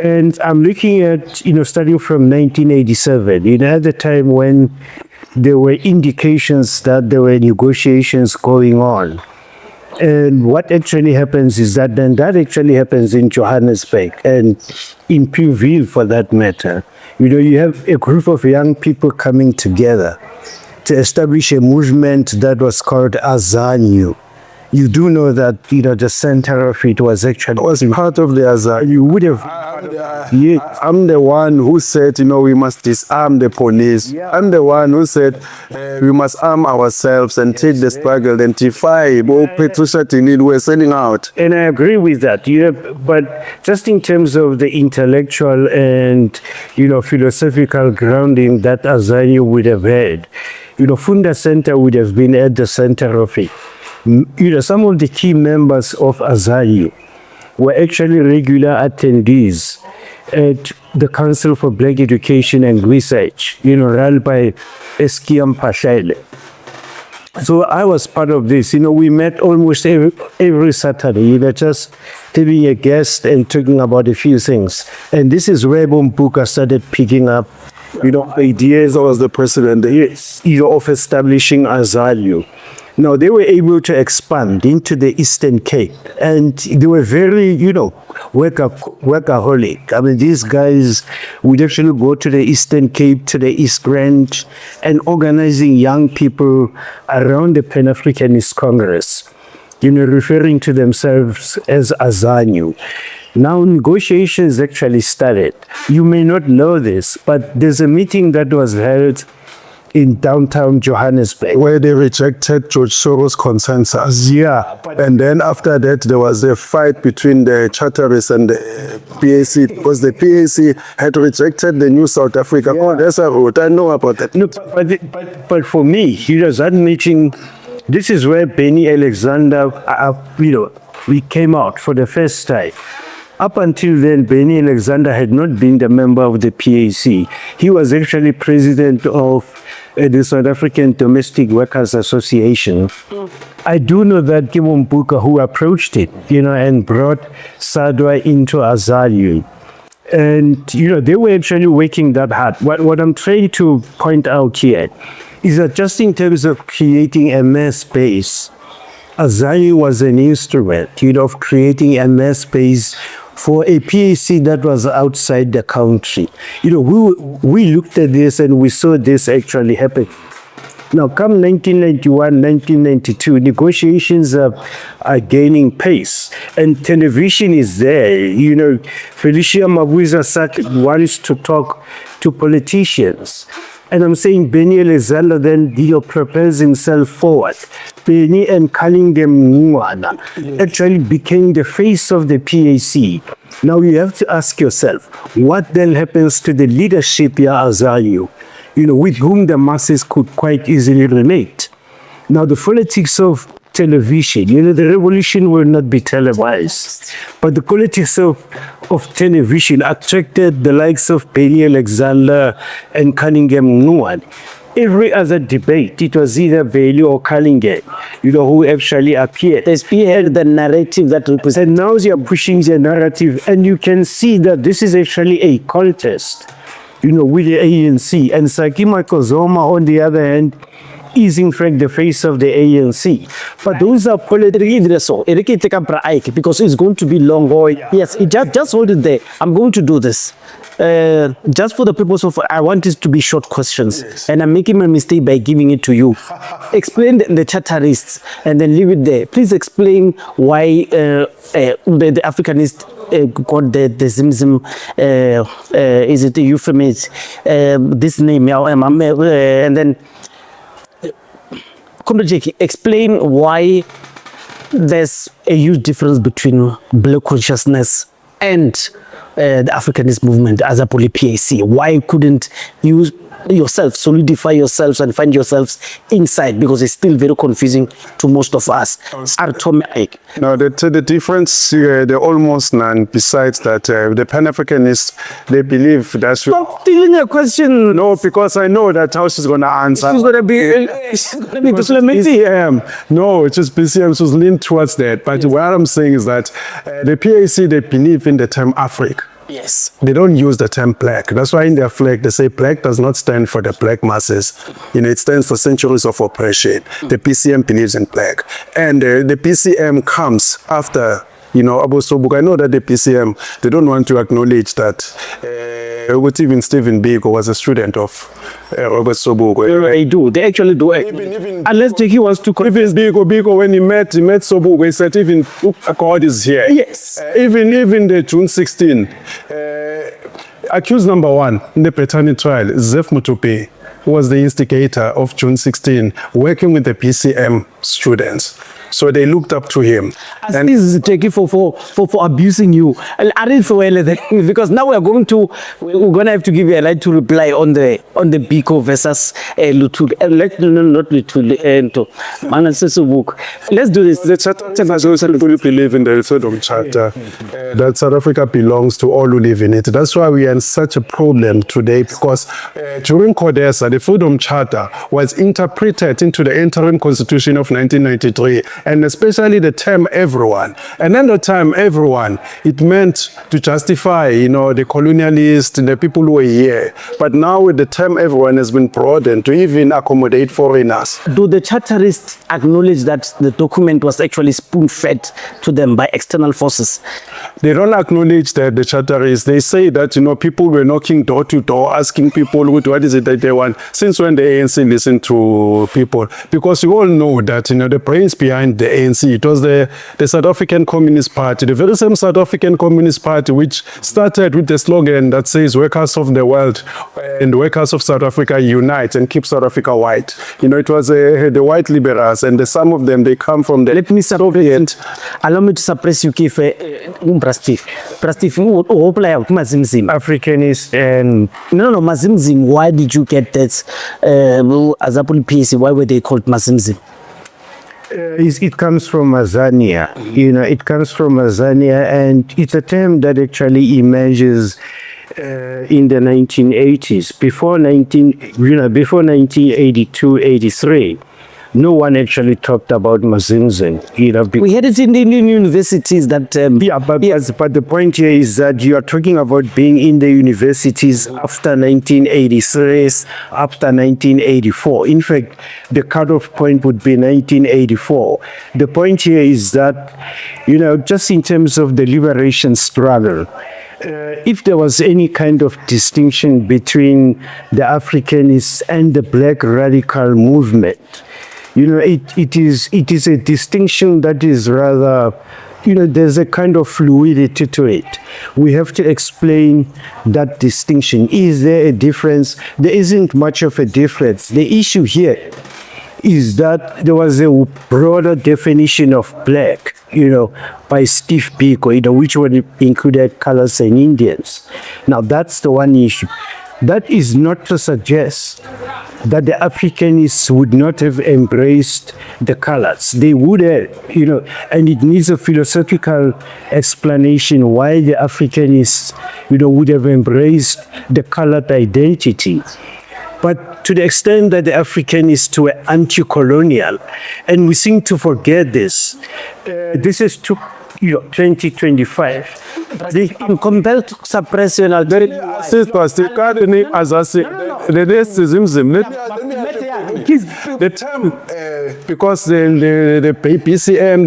S5: And I'm looking at, starting from 1987, at the time when there were indications that there were negotiations going on. And what actually happens is that actually happens in Johannesburg and in Pimville for that matter. You have a group of young people coming together to establish a movement that was called Azanyu. You do know that, the center of it was actually...
S1: was part of the Azanyu.
S5: You would have...
S1: I'm the one who said, we must disarm the police.
S5: Yeah.
S1: I'm the one who said we must arm ourselves and take the struggle and defy Petrusha Tinid we're selling out.
S5: And I agree with that. But just in terms of the intellectual and, philosophical grounding that Azanyu would have had, Funda Center would have been at the center of it. Some of the key members of Azanyu were actually regular attendees at the Council for Black Education and Research, run by Eskiam Pashele. So I was part of this. We met almost every Saturday, just having a guest and talking about a few things. And this is where Mpuka started picking up, ideas.
S1: I was the president
S5: of establishing Azanyu. Now, they were able to expand into the Eastern Cape, and they were very, workaholic. I mean, these guys would actually go to the Eastern Cape, to the East Rand, and organizing young people around the Pan-Africanist Congress, referring to themselves as Azanyu. Now, negotiations actually started. You may not know this, but there's a meeting that was held in downtown Johannesburg,
S1: where they rejected George Soros' consensus.
S5: Yeah.
S1: And then after that, there was a fight between the Charterists and the PAC, because the PAC had rejected the new South Africa.
S5: Yeah.
S1: That's a route. I know about that.
S5: No, but for me, that meeting, this is where Benny Alexander, we came out for the first time. Up until then, Benny Alexander had not been the member of the PAC. He was actually president of the South African Domestic Workers Association. I do know that Kimo Mpuka, who approached it, and brought Sadwa into Azanyu. And, they were actually working that hard. What I'm trying to point out here is that just in terms of creating a mass space, Azanyu was an instrument, of creating a mass space for a PAC that was outside the country. We looked at this and we saw this actually happen. Now, come 1991, 1992, negotiations are gaining pace, and television is there. Felicia Mabuza wants to talk to politicians. And I'm saying Benny Alexander then propels himself forward. Benny and Mkhwanazi actually became the face of the PAC. Now you have to ask yourself, what then happens to the leadership here Azanyu, with whom the masses could quite easily relate? Now the politics of television, the revolution will not be televised, but the politics of television attracted the likes of Benny Alexander and Mkhwanazi. Every other debate, it was either Bailey or Cullingham, who actually appeared.
S4: They spearhead the narrative that represents.
S5: And now they are pushing the narrative, and you can see that this is actually a contest, with the ANC. And Sakima Kozoma, on the other hand, is in fact the face of the ANC. But those are political, because it's going to be long. Yes, just hold it there. I'm going to do this. Just for the purpose of, I want it to be short questions. Yes. And I'm making a mistake by giving it to you. Explain the charterists and then leave it there. Please explain why the Africanists got the Zimzim, is it a euphemism, this name, and then explain why there's a huge difference between black consciousness and the Africanist movement as a PAC. Why couldn't you yourself solidify yourselves and find yourselves inside, because it's still very confusing to most of us?
S3: No, the difference, they're almost none. Besides that, the Pan-Africanists, they believe that's...
S5: Stop stealing a question.
S3: No, because I know that's how she's going to answer.
S5: She's going to be
S3: BCM. No, it's just BCM. She's leaned towards that. But what I'm saying is that the PAC, they believe in the term Africa.
S5: Yes.
S3: They don't use the term black. That's why in their flag, they say black does not stand for the black masses. It stands for centuries of oppression. The PCM believes in black. And the PCM comes after, Abu Sobuk. I know that the PCM, they don't want to acknowledge that even Steve Biko was a student of Robert Sobuk.
S5: They do. They actually do.
S3: Even
S5: unless he wants to...
S3: Even Biko, when he met Sobuk, he said even God is here.
S5: Yes.
S3: Even the June 16, accused number 1 in the Petani trial, Zef Mutupi, who was the instigator of June 16, working with the PCM students. So they looked up to him.
S5: And this is tricky for abusing you. Because now we're going to have to give you a right to reply on the Biko versus Lutul. Not Lutul. Let's do this.
S3: The charter doesn't believe in the Freedom Charter. That South Africa belongs to all who live in it. That's why we are in such a problem today, because during Codesa, the Freedom Charter was interpreted into the interim constitution of 1993. And especially the term everyone. And then the term everyone, it meant to justify, the colonialists and the people who were here. But now with the term everyone has been broadened to even accommodate foreigners.
S5: Do the charterists acknowledge that the document was actually spoon-fed to them by external forces?
S3: They don't acknowledge that, the charterists. They say that, people were knocking door to door, asking people what is it that they want. Since when the ANC listened to people? Because you all know that, the brains behind the ANC, it was the South African Communist Party, the very same South African Communist Party which started with the slogan that says workers of the world and workers of South Africa unite and keep South Africa white. It was the white liberals, and some of them, they come from the...
S5: Let me Soviet. Allow me to suppress you, Africanist and... No, Mazimzim. Why did you get that? Azapul PAC, why were they called Mazimzim?
S6: It comes from Azania. It comes from Azania, and it's a term that actually emerges in the 1980s. Before 1982-83, no one actually talked about Mazimzim.
S5: We had it in Indian universities that...
S6: but the point here is that you are talking about being in the universities after 1983, after 1984. In fact, the cutoff point would be 1984. The point here is that, just in terms of the liberation struggle, if there was any kind of distinction between the Africanists and the Black radical movement, it is a distinction that is rather, there's a kind of fluidity to it. We have to explain that distinction. Is there a difference? There isn't much of a difference. The issue here is that there was a broader definition of black, by Steve Biko, which would included colors and Indians. Now, that's the one issue. That is not to suggest that the Africanists would not have embraced the colors. They would have, and it needs a philosophical explanation why the Africanists, would have embraced the colored identity. But to the extent that the Africanists were anti-colonial, and we seem to forget this, this is 2025.
S5: I'm compelled to suppress you.
S3: the term, because the BCM,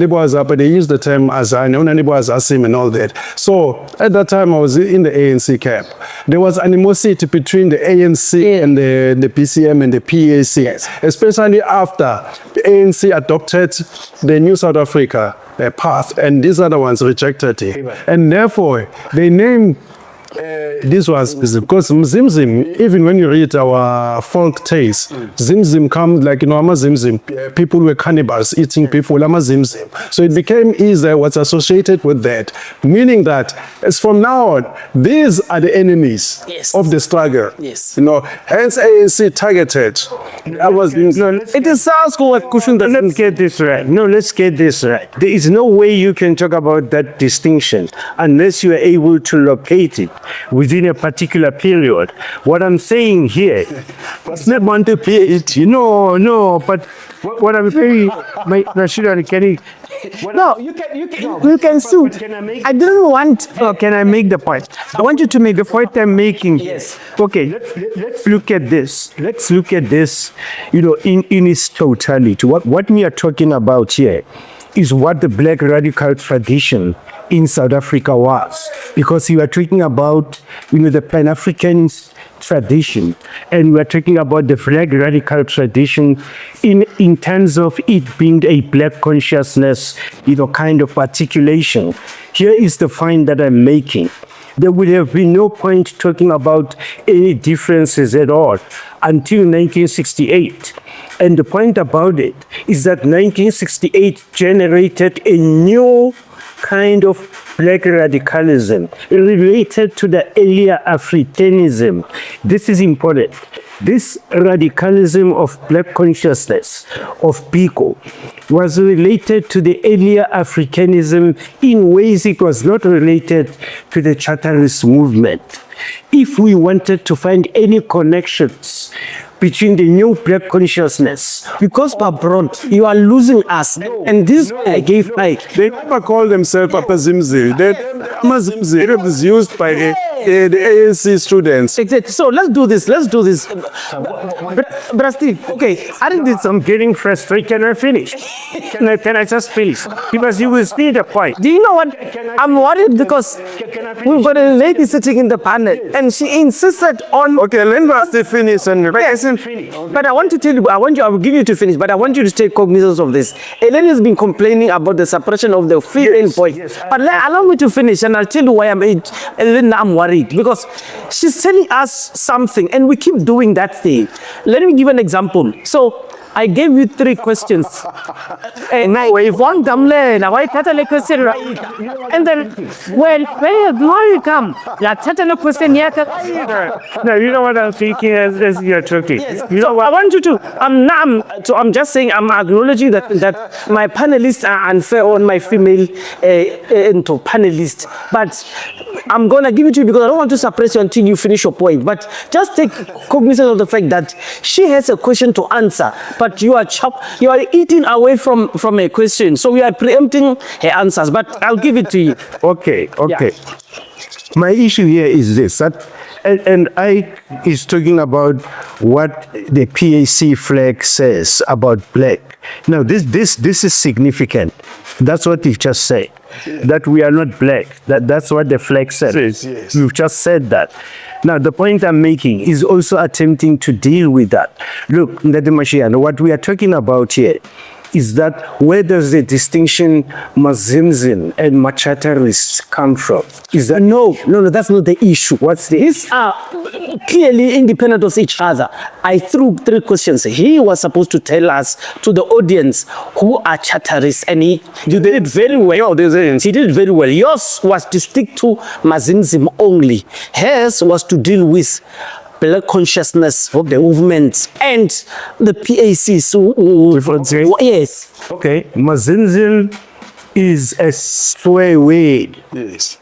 S3: they used the term as I know, and was Asim and all that. So at that time, I was in the ANC camp. There was animosity between the ANC and the BCM and the PAC, especially after the ANC adopted the New South Africa path, and these other ones rejected it. And therefore, they named this was because Mzimzim, even when you read our folk tales, Zimzim comes like, Zimzim, people were cannibals eating people, Zimzim. So it became easier what's associated with that, meaning that as from now on, these are the enemies of the struggle.
S4: Yes.
S3: Hence ANC targeted.
S6: It is sounds cool. Let's get this right. Let's get this right. There is no way you can talk about that distinction unless you are able to locate it within a particular period. What I'm saying here, it's not want to play it, no, but what I'm saying,
S5: No, you can sue. I don't want. Can I make the point? I want you to make the point I'm making.
S4: Yes.
S6: Okay, let's look at this. Let's look at this, in its totality. What we are talking about here is what the black radical tradition in South Africa was, because you are talking about, the Pan-African tradition, and we are talking about the black radical tradition in terms of it being a black consciousness, kind of articulation. Here is the point that I'm making. There would have been no point talking about any differences at all until 1968. And the point about it is that 1968 generated a new kind of black radicalism related to the earlier Africanism. This is important. This radicalism of black consciousness of Biko was related to the earlier Africanism in ways it was not related to the Charterist movement. If we wanted to find any connections between the new black consciousness,
S4: Because Babron, you are losing us. And this I gave like.
S3: They never call themselves Papa Zimzi. Zimzi. It was used by the ANC students.
S4: Exactly. So let's do this. But Steve, okay, I think this.
S6: I'm getting frustrated. Can I finish? Can I just finish? Because you will see the point.
S4: Do you know what? I'm worried because we've got a lady sitting in the panel and she insisted on.
S3: Okay, let me finish and
S4: But I want to tell you, I will give you to finish, but I want you to take cognizance of this. Ellen has been complaining about the suppression of the female voice. But allow me to finish and I'll tell you why I'm worried. Because she's telling us something and we keep doing that thing. Let me give an example. So I gave you 3 questions. If one question, right? And then, where you come? Question.
S6: No, you know what I'm thinking as you're talking.
S4: Yes. I want you to. I'm just saying. I'm acknowledging that my panelists are unfair on my female panelists. But I'm gonna give it to you because I don't want to suppress you until you finish your point. But just take cognizance of the fact that she has a question to answer, but you are eating away from a question. So we are preempting her answers. But I'll give it to you.
S6: Okay.
S4: Yeah.
S6: My issue here is this, that, and I is talking about what the PAC flag says about black. Now, this is significant. That's what you just said, that we are not black. That's what the flag said.
S3: Yes.
S6: You've just said that. Now, the point I'm making is also attempting to deal with that. Look, Ndade Mashiane, what we are talking about here is that where does the distinction Mazimzin and Machatarists come from? Is that
S4: No, that's not the issue.
S6: What's the
S4: These are clearly independent of each other. I threw 3 questions. He was supposed to tell us, to the audience, who are Charterists, and you did it very well. He did it very well. Yours was to stick to Mazimzim only. Hers was to deal with black consciousness of the movement and the PAC. So, yes.
S6: Okay, Mazimzim is a swear word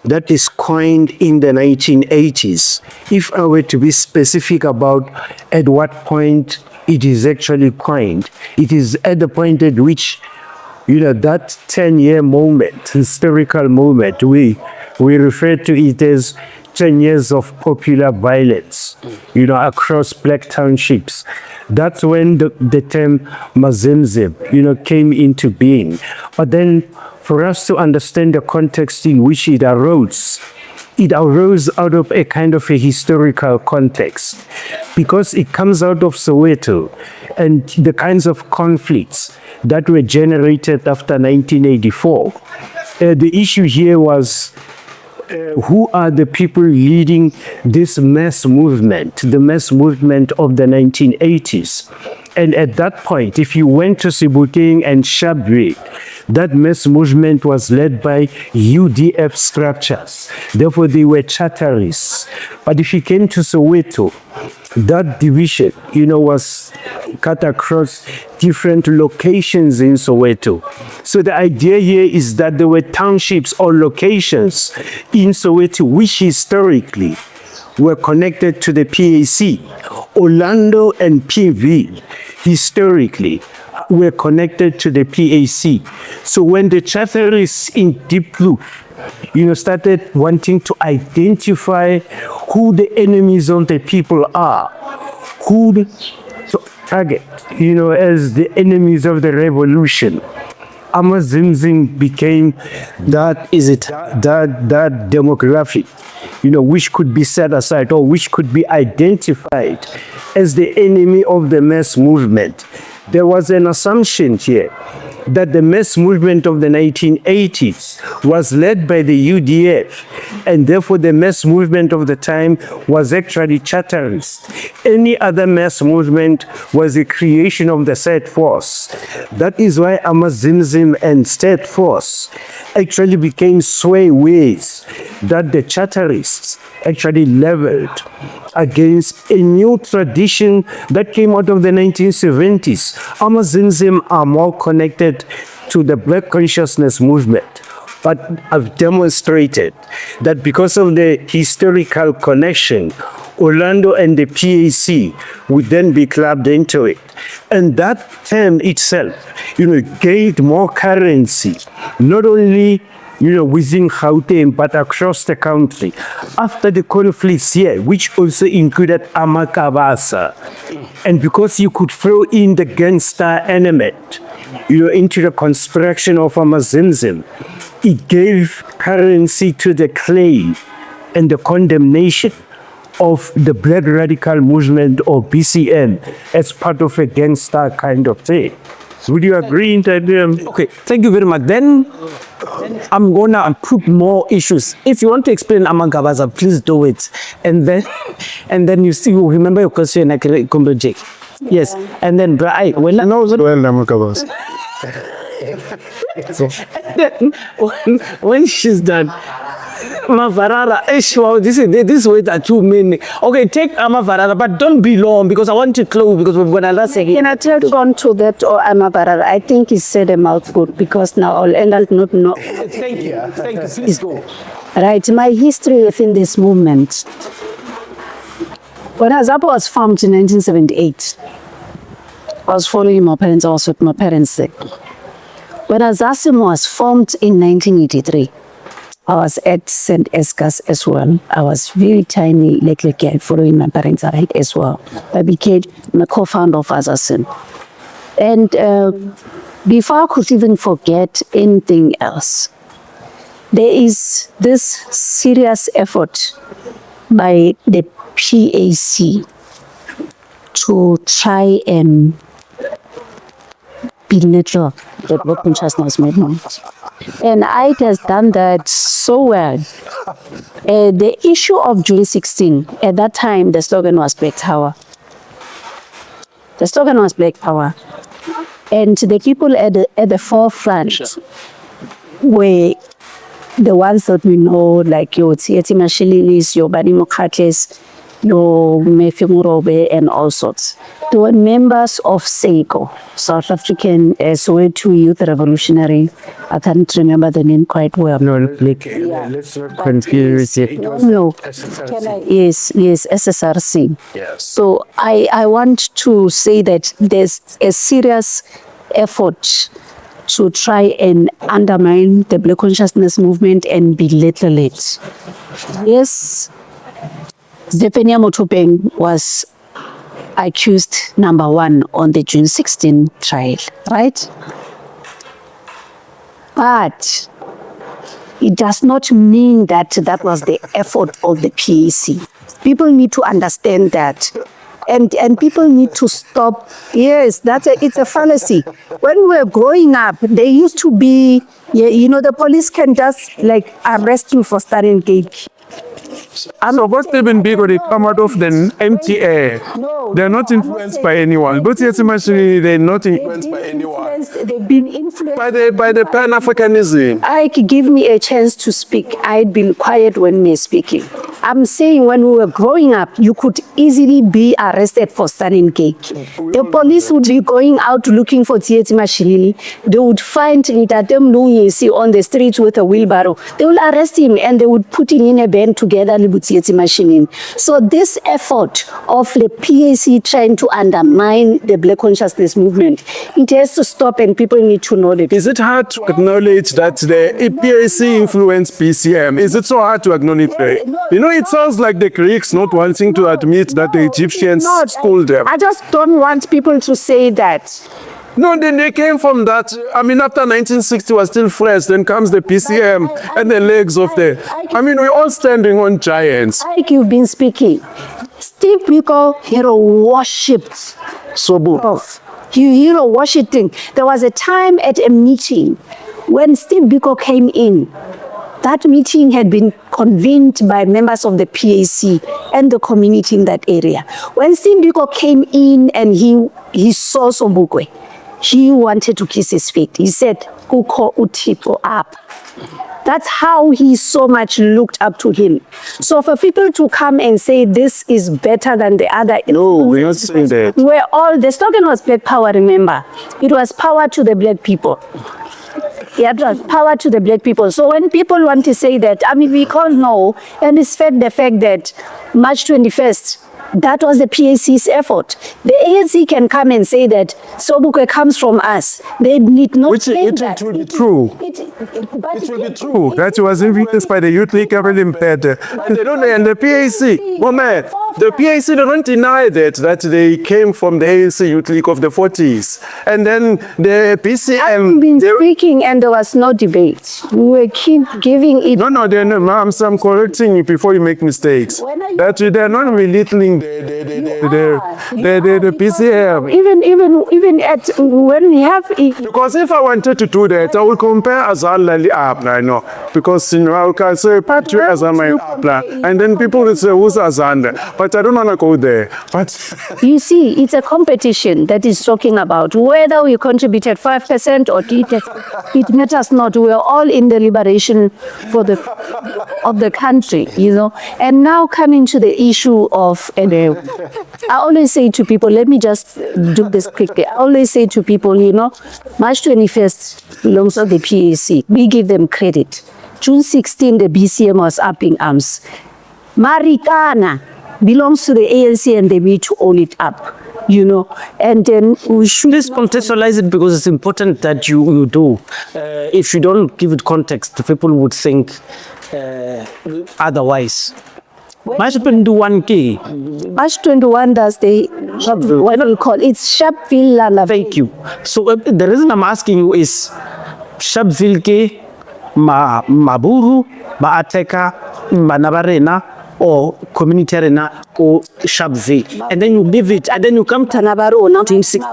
S6: that is coined in the 1980s. If I were to be specific about at what point it is actually coined, it is at the point at which, that 10-year moment, historical moment, we refer to it as 10 years of popular violence, across black townships. That's when the term Mazimzim, came into being. But then for us to understand the context in which it arose out of a kind of a historical context, because it comes out of Soweto and the kinds of conflicts that were generated after 1984. The issue here was who are the people leading this mass movement, the mass movement of the 1980s. And at that point, if you went to Sebokeng and Shabwe, that mass movement was led by UDF structures. Therefore, they were charterists. But if you came to Soweto, that division, was cut across different locations in Soweto. So the idea here is that there were townships or locations in Soweto which historically were connected to the PAC. Orlando and PV historically were connected to the PAC. So when the charterists in Deep Blue, started wanting to identify who the enemies of the people are, who to target, as the enemies of the revolution, Amazimzim became that demographic, which could be set aside or which could be identified as the enemy of the mass movement. There was an assumption here that the mass movement of the 1980s was led by the UDF, and therefore the mass movement of the time was actually charterist. Any other mass movement was a creation of the State Force. That is why Amazimzim and State Force actually became sways that the charterists actually leveled against a new tradition that came out of the 1970s. Amazimzim are more connected to the Black consciousness movement, but I've demonstrated that because of the historical connection, Orlando and the PAC would then be clubbed into it. And that term itself, gained more currency, not only within Gauteng, but across the country. After the conflicts here, which also included Amakabasa, and because you could throw in the gangster element, into the construction of Amazimzim, it gave currency to the claim and the condemnation of the Black Radical Movement or BCM as part of a gangster kind of thing. Would you agree that?
S4: Okay, thank you very much. Then I'm gonna put more issues. If you want to explain Amangabaza, please do it. And then you see, you remember your question, Jake. Yes. And then
S3: Amakabas.
S4: when she's done, Mavarara, this way are too many. Okay, take Amavarara, but don't be long because I want to close because we're gonna last again.
S2: Can I tell on to that or Amavarara? I think he said a mouthful because now I'll end up not know.
S4: Thank you. Please go.
S2: Right, my history within this movement. When Azapo was formed in 1978, I was following my parents, I was with my parents there. When Azasim was formed in 1983, I was at St. Escas as well. I was very tiny, like following my parents around as well. I became the co-founder of Azasim. And before I could even forget anything else, there is this serious effort by the PAC to try and belittle the Black consciousness movement. And I has done that so well. The issue of July 16, at that time, the slogan was Black Power. The slogan was Black Power. And the people at the forefront were the ones that we know, like your Tsietsi Mashinini, your Bani Mkhwanazi, your Mefumurobe, and all sorts. They were members of SEICO, South African Soweto Youth Revolutionary. I can't remember the name quite well.
S6: No, let's not confuse it.
S2: No. Yes, SSRC.
S6: Yes.
S2: So I want to say that there's a serious effort to try and undermine the Black consciousness movement and belittle it. Yes, Zephania Motopeng was accused number one on the June 16 trial, right? But it does not mean that that was the effort of the PAC. People need to understand that. And people need to stop. Yes, it's a fallacy. When we were growing up, there used to be, the police can just like arrest you for starting cake.
S3: So what Stephen Biko, they come out of the empty air.
S2: No,
S3: They're not influenced by anyone. But Tsietsi Mashinini, they're not influenced by anyone.
S2: They've been influenced
S3: By the Pan-Africanism.
S2: Give me a chance to speak. I'd been quiet when we're speaking. I'm saying when we were growing up, you could easily be arrested for selling cake. The police would be going out looking for Tsietsi Mashinini. They would find Nitatem Lungisi on the streets with a wheelbarrow. They will arrest him and they would put him in a band together with Tsietsi Mashinini. So this effort of the PAC trying to undermine the Black consciousness movement, it has to stop and people need to know that.
S3: Is it hard to acknowledge that the PAC influenced BCM? Is it so hard to acknowledge that? It sounds like the Greeks not wanting to admit that the Egyptians schooled them.
S2: I just don't want people to say that.
S3: No, then they came from that. I mean, after 1960 was still fresh, then comes the PCM and the legs of the... we're all standing on giants.
S2: Like you've been speaking, Steve Biko hero worshipped Sobu. Hero worshipping. There was a time at a meeting when Steve Biko came in. That meeting had been convened by members of the PAC and the community in that area. When Steve Biko came in and he saw Sobukwe, he wanted to kiss his feet. He said, "Kuko utipo up." That's how he so much looked up to him. So for people to come and say this is better than the other,
S3: no, we're not saying that.
S2: The slogan was Black Power, remember. It was power to the Black people. It was power to the Black people. So when people want to say that, we can't know, and it's the fact that March 21st, that was the PAC's effort. The ANC can come and say that Sobukwe comes from us. They need not claim that.
S3: It will be true. It will be true. That was influenced by the Youth League and the PAC. Moment, the PAC don't deny that they came from the ANC Youth League of the 40s. And then the PCM...
S2: I've been speaking and there was no debate. We were keep giving it...
S3: No, I'm correcting you before you make mistakes. That they're not belittling the PCM.
S2: Even at when we have...
S3: Because if I wanted to do that, I would compare Azal Lali Abna, because I can say Patri Azamai Abna, and then people will say who's Azanda. But I don't want to go there. But
S2: you see, it's a competition that is talking about whether we contributed 5% or it matters not. We are all in the liberation of the country, And now coming to the issue of I always say to people, let me just do this quickly. I always say to people, March 21st belongs to the PAC. We give them credit. June 16, the BCM was up in arms. Marikana belongs to the ANC and they need to own it up. And then we should...
S4: Please contextualize it because it's important that you do. If you don't give it context, people would think otherwise. March 21K.
S2: March 21 does what do we call it? It's Sharpeville Lala.
S4: Thank you. So the reason I'm asking you is Sharpeville K, Maburu, Maateka, Manabarena, or community arena or Sharpeville. And then you leave it, and then you come to
S2: Tanabaro. Now,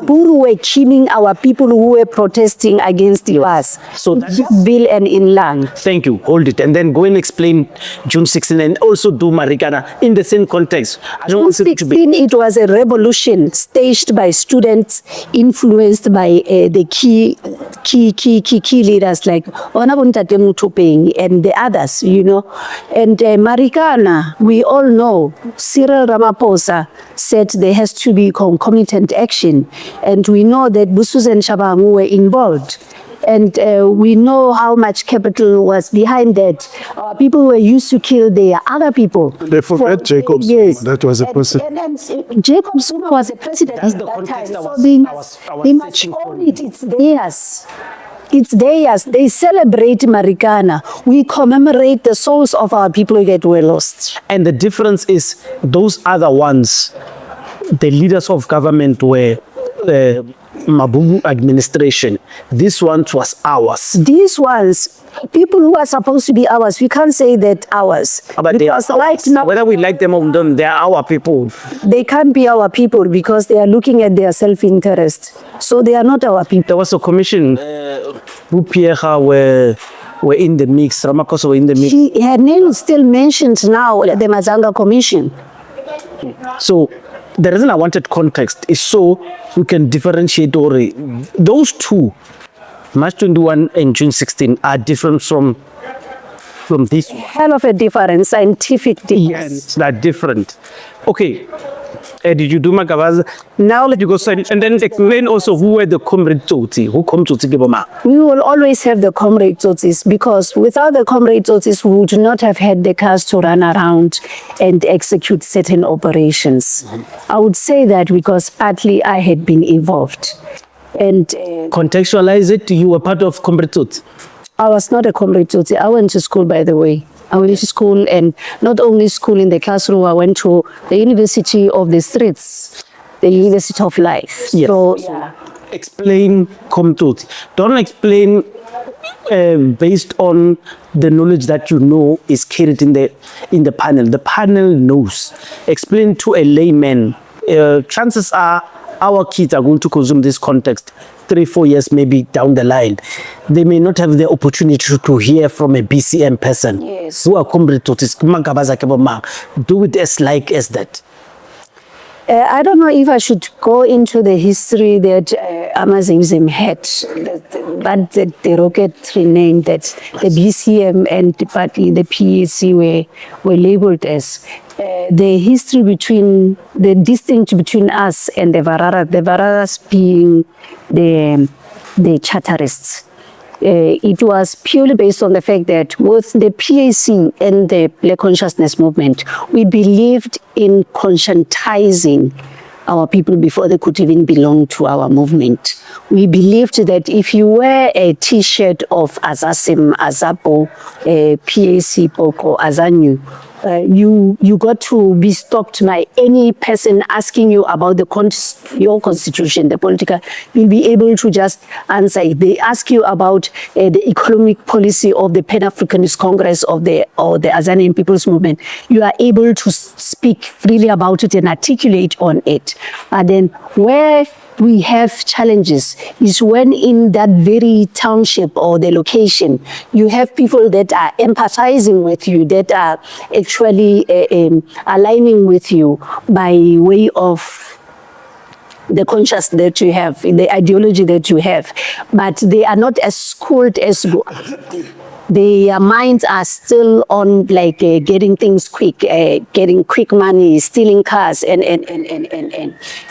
S2: Buru were killing our people who were protesting against us.
S4: So that's
S2: Bill and Inland.
S4: Thank you. Hold it. And then go and explain June 16 and also do Marikana in the same context.
S2: June 16, it was a revolution staged by students, influenced by the key leaders like Onabuntate Mutupeng and the others, And Marikana, we all know Cyril Ramaphosa said there has to be concomitant action. And we know that Busus and Shabamu were involved. And we know how much capital was behind that. People were used to kill their other people.
S3: They forget Jacob Zuma. Yes. That was a president.
S2: And Jacob Zuma was a president. That's the context that time. They must own it. It's theirs. It's theirs. They celebrate Marikana. We commemorate the souls of our people that were lost.
S4: And the difference is those other ones the leaders of government were Mabumu administration. This one was ours.
S2: These ones, people who are supposed to be ours, we can't say that ours.
S4: But they are
S2: Because right now,
S4: whether we like them or not, they are our people.
S2: they can't be our people because they are looking at their self-interest. So they are not our people.
S4: There was a commission, Rupieha were in the mix, Ramakosa were in the mix.
S2: Her name is still mentioned now, the Madlanga Commission.
S4: So the reason I wanted context is so we can differentiate those two, March 21 and June 16, are different from this.
S2: Hell of a difference, scientific difference.
S4: Yes, they're different. Okay. Did you do Mkhwanazi?
S2: Now
S4: You go and then explain also who were the comrade Tsietsi, who come to Tsietsi.
S2: we will always have the comrade Tsietsis because without the comrade Tsietsis, we would not have had the cars to run around and execute certain operations. I would say that because partly I had been involved. And
S4: Contextualize it, you were part of comrade Tsietsi.
S2: I was not a comrade Tsietsi. I went to school, by the way. I went to school, and not only school in the classroom, I went to the University of the Streets, the University of Life.
S4: Yes.
S2: So, yeah.
S4: Explain Comtoti. Don't explain based on the knowledge that you know is carried in the panel. The panel knows. Explain to a layman. Chances are our kids are going to consume this context 3-4 years maybe down the line. They may not have the opportunity to hear from a BCM person.
S2: Yes.
S4: Who are comrade Totis. Do it as like as that.
S2: I don't know if I should go into the history that Amazim had, but the derogatory name that the BCM and partly the PAC were labeled as. The history between, the distinction between us and the Vararas being the charterists. It was purely based on the fact that both the PAC and the Black Consciousness Movement, we believed in conscientizing our people before they could even belong to our movement. We believed that if you wear a T-shirt of Azasim, Azapo, PAC, Boko, Azanyu, you got to be stopped by any person asking you about your constitution, the political, you'll be able to just answer it. They ask you about the economic policy of the Pan-Africanist Congress or the Azanian People's Movement. You are able to speak freely about it and articulate on it. And then where we have challenges is when in that very township or the location, you have people that are empathizing with you, that are actually aligning with you by way of the conscience that you have, the ideology that you have, but they are not as schooled as you are. Their minds are still on like getting things quick, getting quick money, stealing cars, and.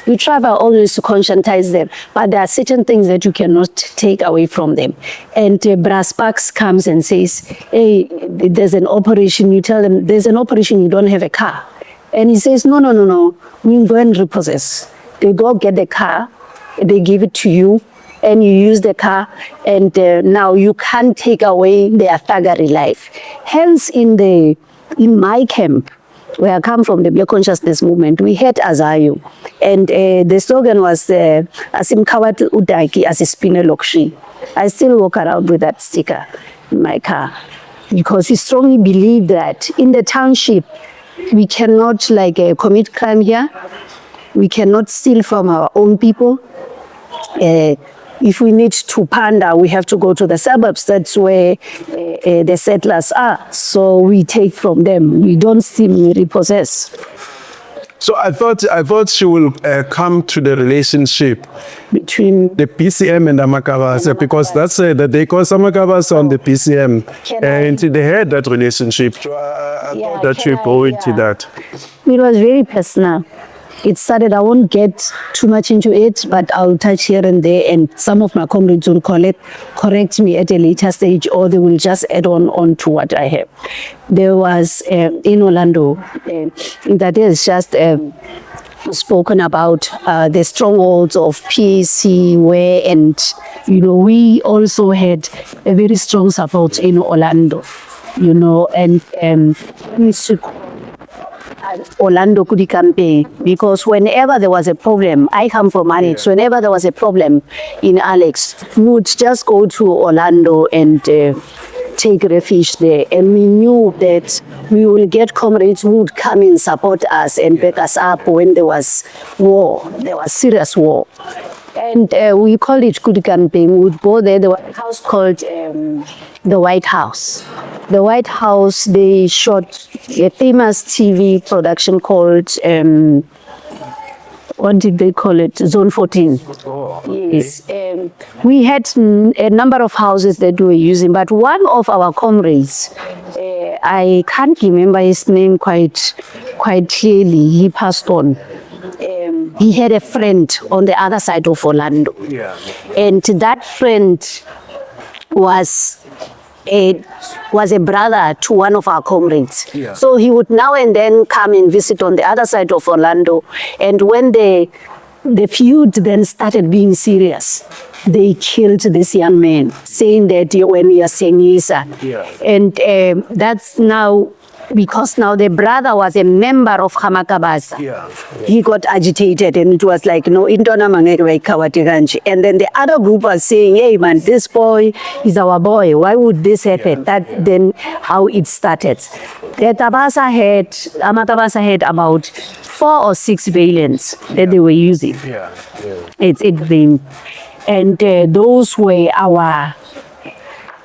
S2: You try always to conscientize them, but there are certain things that you cannot take away from them. And Brass Parks comes and says, hey, there's an operation. You tell them, there's an operation, you don't have a car. And he says, no, we go and repossess. They go get the car, they give it to you, and you use the car, and now you can't take away their thuggery life. Hence, in my camp, where I come from, the Black Consciousness Movement, we had Azayo, and the slogan was Asimkawat Udaki as a spinner lokshi. I still walk around with that sticker in my car because we strongly believe that in the township we cannot commit crime here. We cannot steal from our own people. If we need to pander, we have to go to the suburbs. That's where the settlers are. So we take from them. We don't steal, we repossess.
S3: So I thought she will come to the relationship
S2: between
S3: the PCM and Mkhwanazi, because that's that they call some Mkhwanazi on the PCM, and they had that relationship. So I thought that she go into that.
S2: It was very personal. It started, I won't get too much into it, but I'll touch here and there, and some of my comrades will correct me at a later stage, or they will just add on to what I have. There was in Orlando, that is just spoken about the strongholds of PAC, where, and we also had a very strong support in Orlando, and Orlando Kudi campaign, because whenever there was a problem, I come from Alex, whenever there was a problem in Alex, we would just go to Orlando and take refuge there. And we knew that we will get comrades who would come and support us and back us up when there was war, there was serious war. And we called it Kudi campaign. We would go there. There was a house called the White House. The White House, they shot a famous TV production called, what did they call it? Zone 14. Oh, okay. Yes. We had a number of houses that we were using, but one of our comrades, I can't remember his name quite clearly, he passed on. He had a friend on the other side of Orlando. Yeah. And that friend was a brother to one of our comrades. Yeah. So he would now and then come and visit on the other side of Orlando. And when the feud then started being serious, they killed this young man, saying that when we are saying yes. Yeah. And that's now, because now the brother was a member of Hamakabasa. Yeah. He got agitated and it was like, no, intona mangere kawatiganji. And then the other group was saying, hey man, this boy is our boy. Why would this happen? Then how it started. The Hamakabasa had about 4 or 6 variants that they were using. Yeah. It's been, and those were our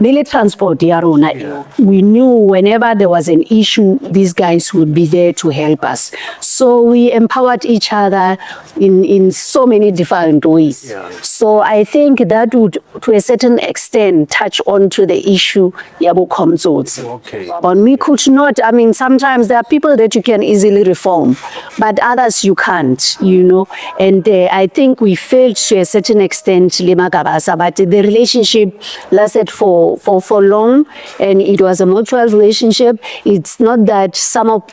S2: daily transport. We knew whenever there was an issue, these guys would be there to help us. So we empowered each other in so many different ways. Yeah. So I think that would, to a certain extent, touch on to the issue Yabo Komzotsi. Okay. But we could not, I mean, sometimes there are people that you can easily reform, but others you can't, And I think we failed to a certain extent, Lima Gabasa, but the relationship lasted for long, and it was a mutual relationship. It's not that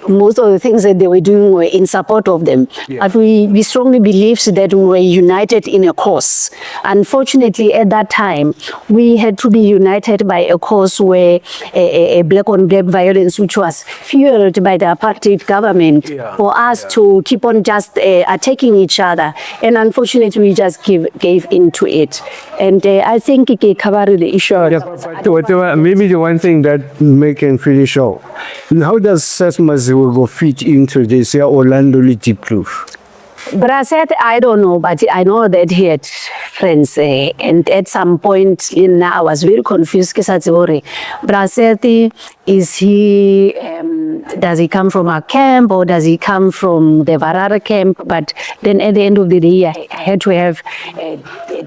S2: most of the things that they were doing were in support of them, but we strongly believed that we were united in a cause. Unfortunately, at that time, we had to be united by a cause where a black-on-black violence, which was fueled by the apartheid government, for us to keep on just attacking each other. And unfortunately, we just gave into it. And I think it covered the issue.
S6: Whatever, maybe the one thing that can finish off. How does Sesmaziwogo fit into this Orlando Liti proof?
S2: Braset, I don't know, but I know that he had friends, and at some point I was very confused. Braset, does he come from a camp or does he come from the Varara camp? But then at the end of the day, I had to have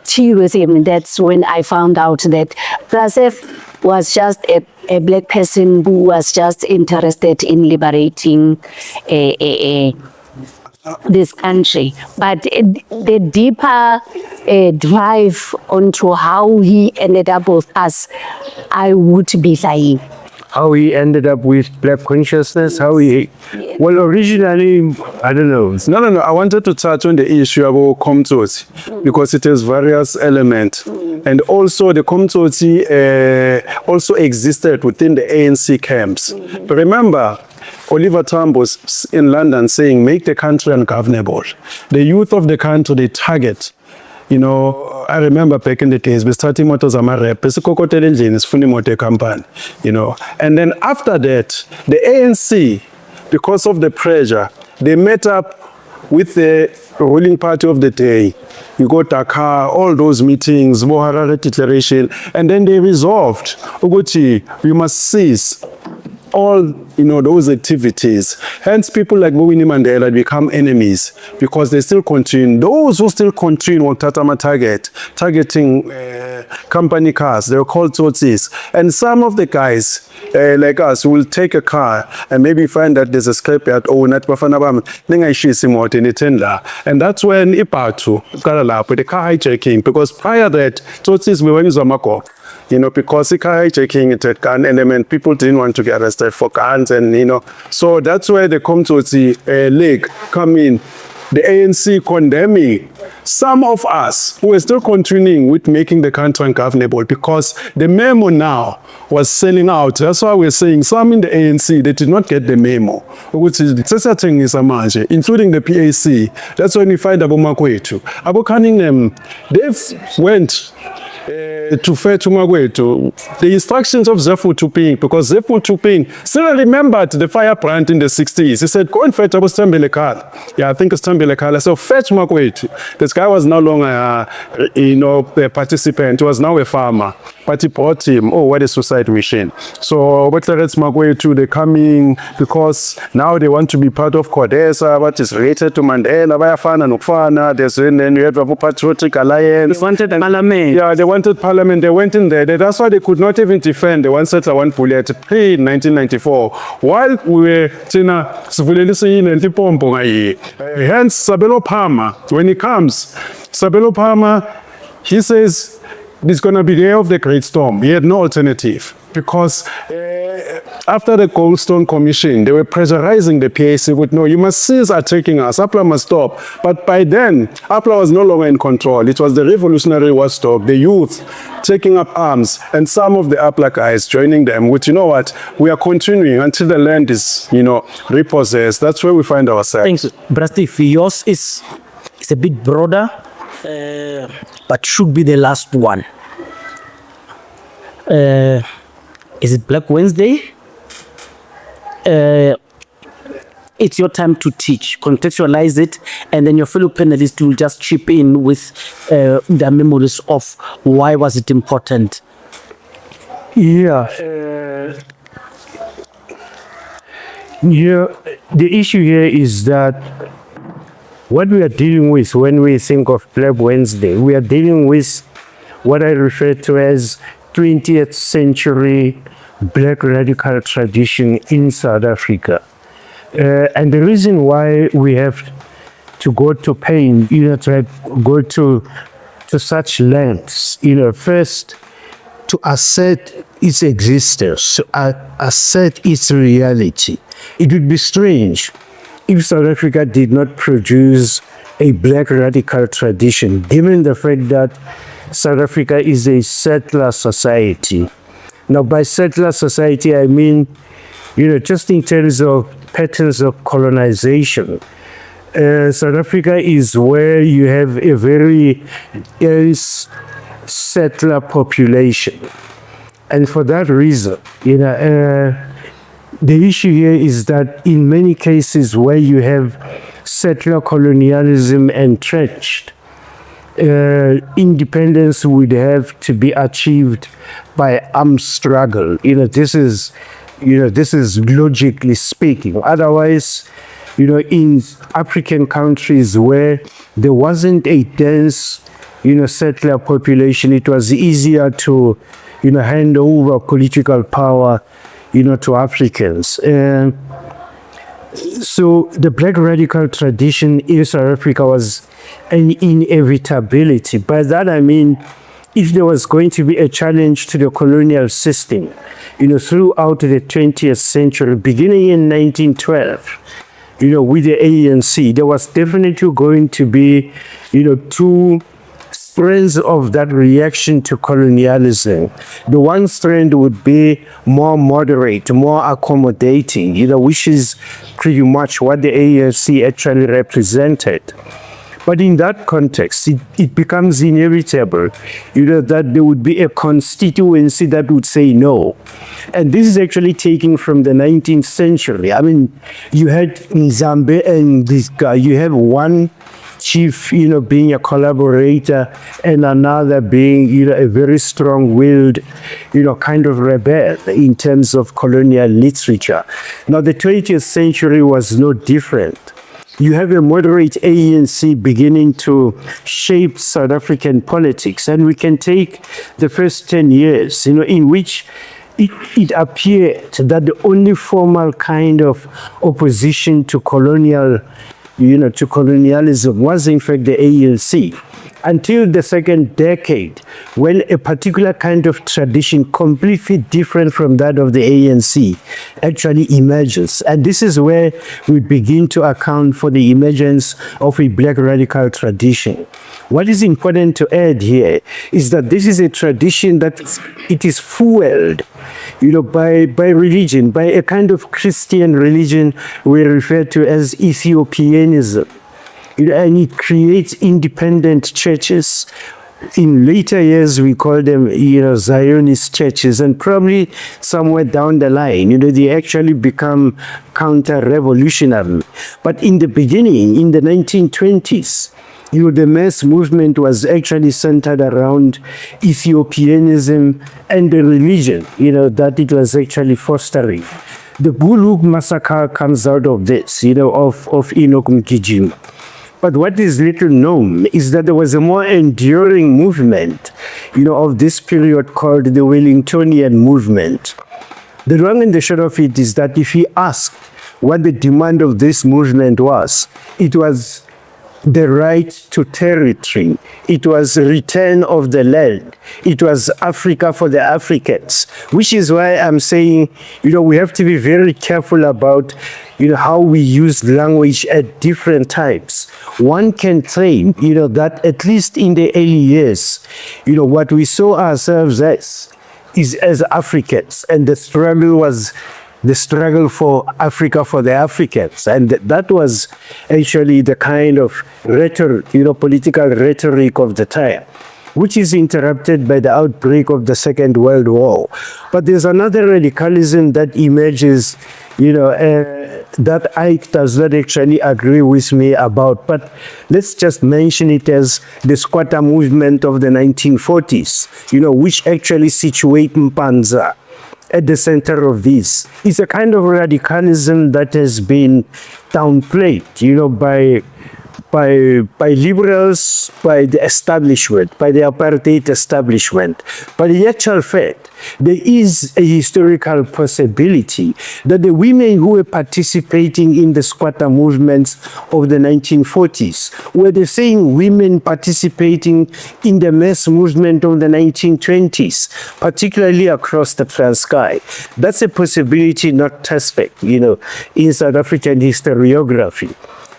S2: tea with him. That's when I found out that Braset was just a black person who was just interested in liberating this country, but the deeper drive onto how he ended up with us, I would be lying.
S6: How he ended up with black consciousness, well, originally, I don't know.
S3: No, I wanted to touch on the issue about Komtsotsi, because it has various elements. And also the Komtsotsi also existed within the ANC camps. But remember, Oliver Tambo's in London saying, make the country ungovernable. The youth of the country, they target. I remember back in the days, we started motors on my rep, company, And then after that, the ANC, because of the pressure, they met up with the ruling party of the day. You got Dakar, all those meetings, Moharare Declaration, and then they resolved, Uguchi, we must cease all those activities. Hence, people like Mwini Mandela become enemies because they still continue. Those who still continue on Tatama targeting company cars, they're called Tsotsis. And some of the guys like us will take a car and maybe find that there's a scrapyard or not. And that's when Ipatu got with the car hijacking, because prior to that, Tsotsis were in Zamako. Because the car hijacking, it had gun element, people didn't want to get arrested for guns, and so that's where the Komtsotsi league come in. the ANC condemning some of us who were still continuing with making the country ungovernable because the memo now was selling out. That's why we're saying some in the ANC, they did not get the memo, which is including the PAC. That's when we find Abu Makwetu. Abu Cunningham, they've went to fetch Umagwetu, the instructions of Zephyr Tuping, because Zephyr Tuping still remembered the firebrand in the 60s. He said, go and fetch Abu Stambelekala. Yeah, I think it's Stambelekala. So fetch Umagwetu. This guy was no longer, a participant. He was now a farmer. But he brought him, what a suicide mission. So, but let's Magwetu, they're coming because now they want to be part of Codesa, what is related to Mandela, Bayafana, Nukfana, then you have a Patriotic Alliance.
S4: They wanted parliament.
S3: Yeah, they wanted parliament. They went in there. That's why they could not even defend the one settler, one bullet in 1994. While we were, hence Sabelo Palmer, when he comes, Sabelo Palmer, he says, this is going to be the year of the great storm. He had no alternative because after the Goldstone Commission, they were pressurizing the PAC with, no, you must cease attacking us. APLA must stop. But by then, APLA was no longer in control. It was the revolutionary watchdog, the youth taking up arms, and some of the APLA guys joining them with, you know what, we are continuing until the land is, repossessed. That's where we find ourselves.
S4: Thanks, Brastif. Yours is a bit broader, but should be the last one. Is it Black Wednesday? It's your time to teach, contextualize it, and then your fellow panelists will just chip in with their memories of why was it important.
S5: Yeah. The issue here is that what we are dealing with when we think of Black Wednesday, we are dealing with what I refer to as 20th century Black radical tradition in South Africa. And the reason why we have to go to pain, to go to such lengths, first to assert its existence, to assert its reality. It would be strange if South Africa did not produce a Black radical tradition, given the fact that South Africa is a settler society. Now, by settler society, I mean, just in terms of patterns of colonization, South Africa is where you have a very dense settler population. And for that reason, the issue here is that in many cases where you have settler colonialism entrenched, independence would have to be achieved by armed struggle. This is logically speaking. Otherwise, in African countries where there wasn't a dense, settler population, it was easier to, hand over political power, to Africans. So the Black radical tradition in South Africa was an inevitability. By that I mean, if there was going to be a challenge to the colonial system, throughout the 20th century, beginning in 1912, with the ANC, there was definitely going to be, two strands of that reaction to colonialism. The one strand would be more moderate, more accommodating, which is pretty much what the ANC actually represented. But in that context, it becomes inevitable, that there would be a constituency that would say no. And this is actually taken from the 19th century. I mean, you had Nzambe and this guy, you have one chief, being a collaborator and another being, a very strong-willed, kind of rebel in terms of colonial literature. Now, the 20th century was no different. You have a moderate ANC beginning to shape South African politics, and we can take the first 10 years, in which it appeared that the only formal kind of opposition to colonialism was in fact the ANC.
S6: until the second decade, when a particular kind of tradition completely different from that of the ANC actually emerges. And this is where we begin to account for the emergence of a black radical tradition. What is important to add here is that this is a tradition that it is fueled, by religion, by a kind of Christian religion we refer to as Ethiopianism. And it creates independent churches. In later years, we call them, Zionist churches, and probably somewhere down the line, they actually become counter-revolutionary. But in the beginning, in the 1920s, the mass movement was actually centered around Ethiopianism and the religion, that it was actually fostering. The Bulug massacre comes out of this, of Enoch Mkijima. But what is little known is that there was a more enduring movement, of this period called the Wellingtonian movement. The long and the short of it is that if you ask what the demand of this movement was, it was the right to territory. It was return of the land. It was Africa for the Africans, which is why I'm saying, we have to be very careful about, how we use language at different times. One can claim, that at least in the early years, what we saw ourselves as is as Africans, and the struggle was the struggle for Africa for the Africans. And that was actually the kind of rhetoric, political rhetoric of the time, which is interrupted by the outbreak of the Second World War. But there's another radicalism that emerges, that Ike does not actually agree with me about. But let's just mention it as the squatter movement of the 1940s, which actually situate Mpanza at the center of this. It's a kind of radicalism that has been downplayed, by liberals, by the establishment, by the apartheid establishment. But in actual fact, there is a historical possibility that the women who were participating in the squatter movements of the 1940s were the same women participating in the mass movement of the 1920s, particularly across the Transkei. That's a possibility not tested, in South African historiography.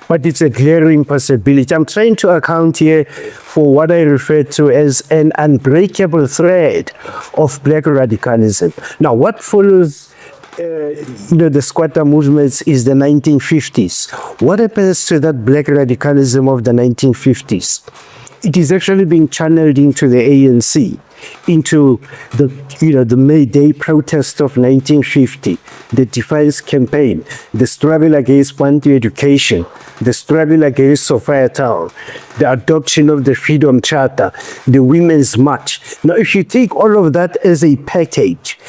S6: But it's a glaring possibility. I'm trying to account here for what I refer to as an unbreakable thread of black radicalism. Now, what follows the squatter movements is the 1950s. What happens to that black radicalism of the 1950s? It is actually being channeled into the ANC, into the May Day protest of 1950, the Defiance Campaign, the struggle against Bantu education, the struggle against Soweto, the adoption of the Freedom Charter, the Women's March. Now, if you take all of that as a package,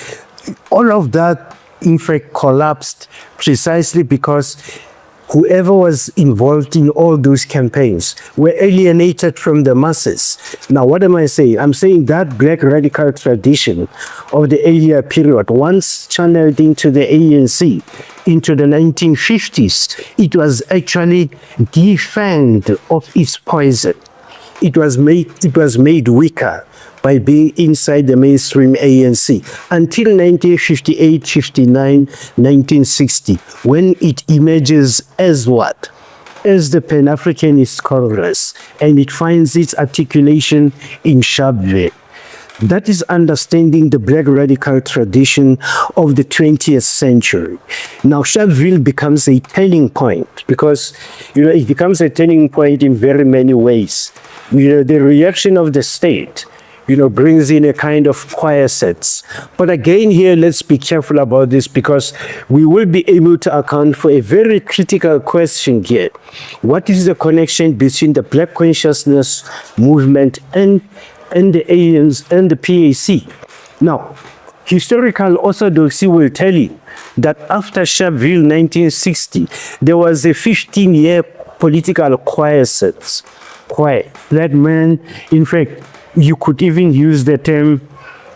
S6: all of that, in fact, collapsed precisely because whoever was involved in all those campaigns were alienated from the masses. Now, what am I saying? I'm saying that black radical tradition of the earlier period, once channeled into the ANC, into the 1950s, it was actually defanged of its poison. It was made weaker by being inside the mainstream ANC until 1958, 59, 1960, when it emerges as what? As the Pan-Africanist Congress, and it finds its articulation in Sharpeville. That is understanding the black radical tradition of the 20th century. Now, Sharpeville becomes a turning point because, it becomes a turning point in very many ways. The reaction of the state, brings in a kind of quiescence. But again here, let's be careful about this because we will be able to account for a very critical question here. What is the connection between the black consciousness movement and the ANC and the PAC? Now, historical orthodoxy will tell you that after Sharpeville 1960, there was a 15-year political quiescence. Quiet. That meant, in fact, you could even use the term,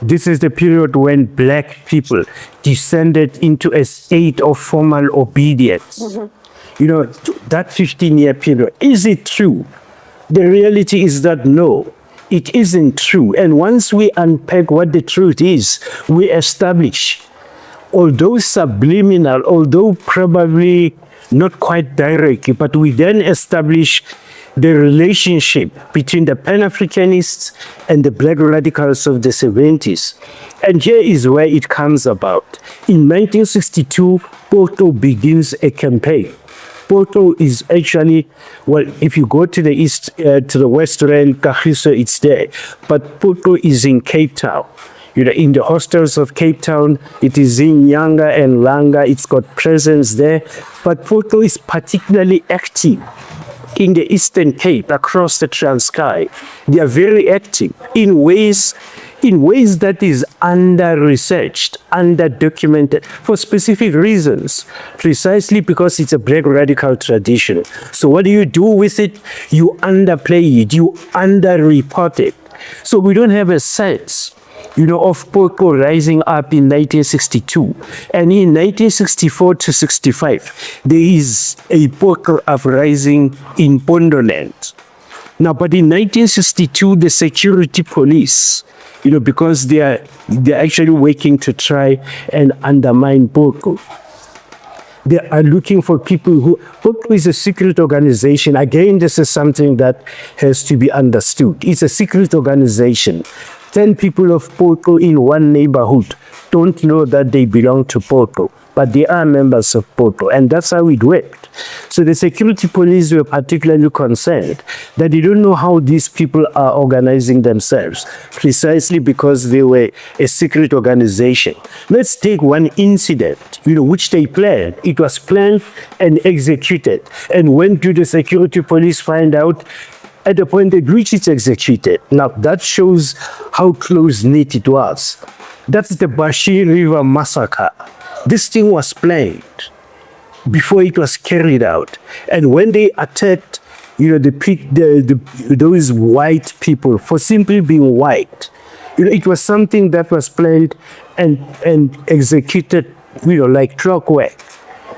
S6: this is the period when black people descended into a state of formal obedience. That 15-year period. Is it true
S5: The reality is that no, it isn't true. And once we unpack what the truth is, we establish, although subliminal, although probably not quite directly, but we then establish the relationship between the Pan-Africanists and the Black radicals of the 70s. And here is where it comes about. In 1962, Poto begins a campaign. Poto is actually, well, if you go to the east, to the west end, Kagiso, it's there. But Poto is in Cape Town. You know, in the hostels of Cape Town, it is in Nyanga and Langa, it's got presence there. But Poto is particularly active in the Eastern Cape, across the Transkei. They are very active in ways that is under-researched, under-documented for specific reasons, precisely because it's a Black radical tradition. So what do you do with it? You underplay it, you under-report it. So we don't have a sense, you know, of Poto rising up in 1962. And in 1964 to 65, there is a Poto uprising in Pondoland. Now, but in 1962, the security police, you know, because they're actually working to try and undermine Poto. They are looking for people who, Poto is a secret organization. Again, this is something that has to be understood. It's a secret organization. 10 people of Poto in one neighborhood don't know that they belong to Poto, but they are members of Poto, and that's how it worked. So the security police were particularly concerned that they don't know how these people are organizing themselves, precisely because they were a secret organization. Let's take one incident, you know, which they planned. It was planned and executed. And when do the security police find out? At the point at which it's executed. Now, that shows how close-knit it was. That's the Bashir River massacre. This thing was planned before it was carried out. And when they attacked, you know, those white people for simply being white, you know, it was something that was planned and executed, you know, like clockwork.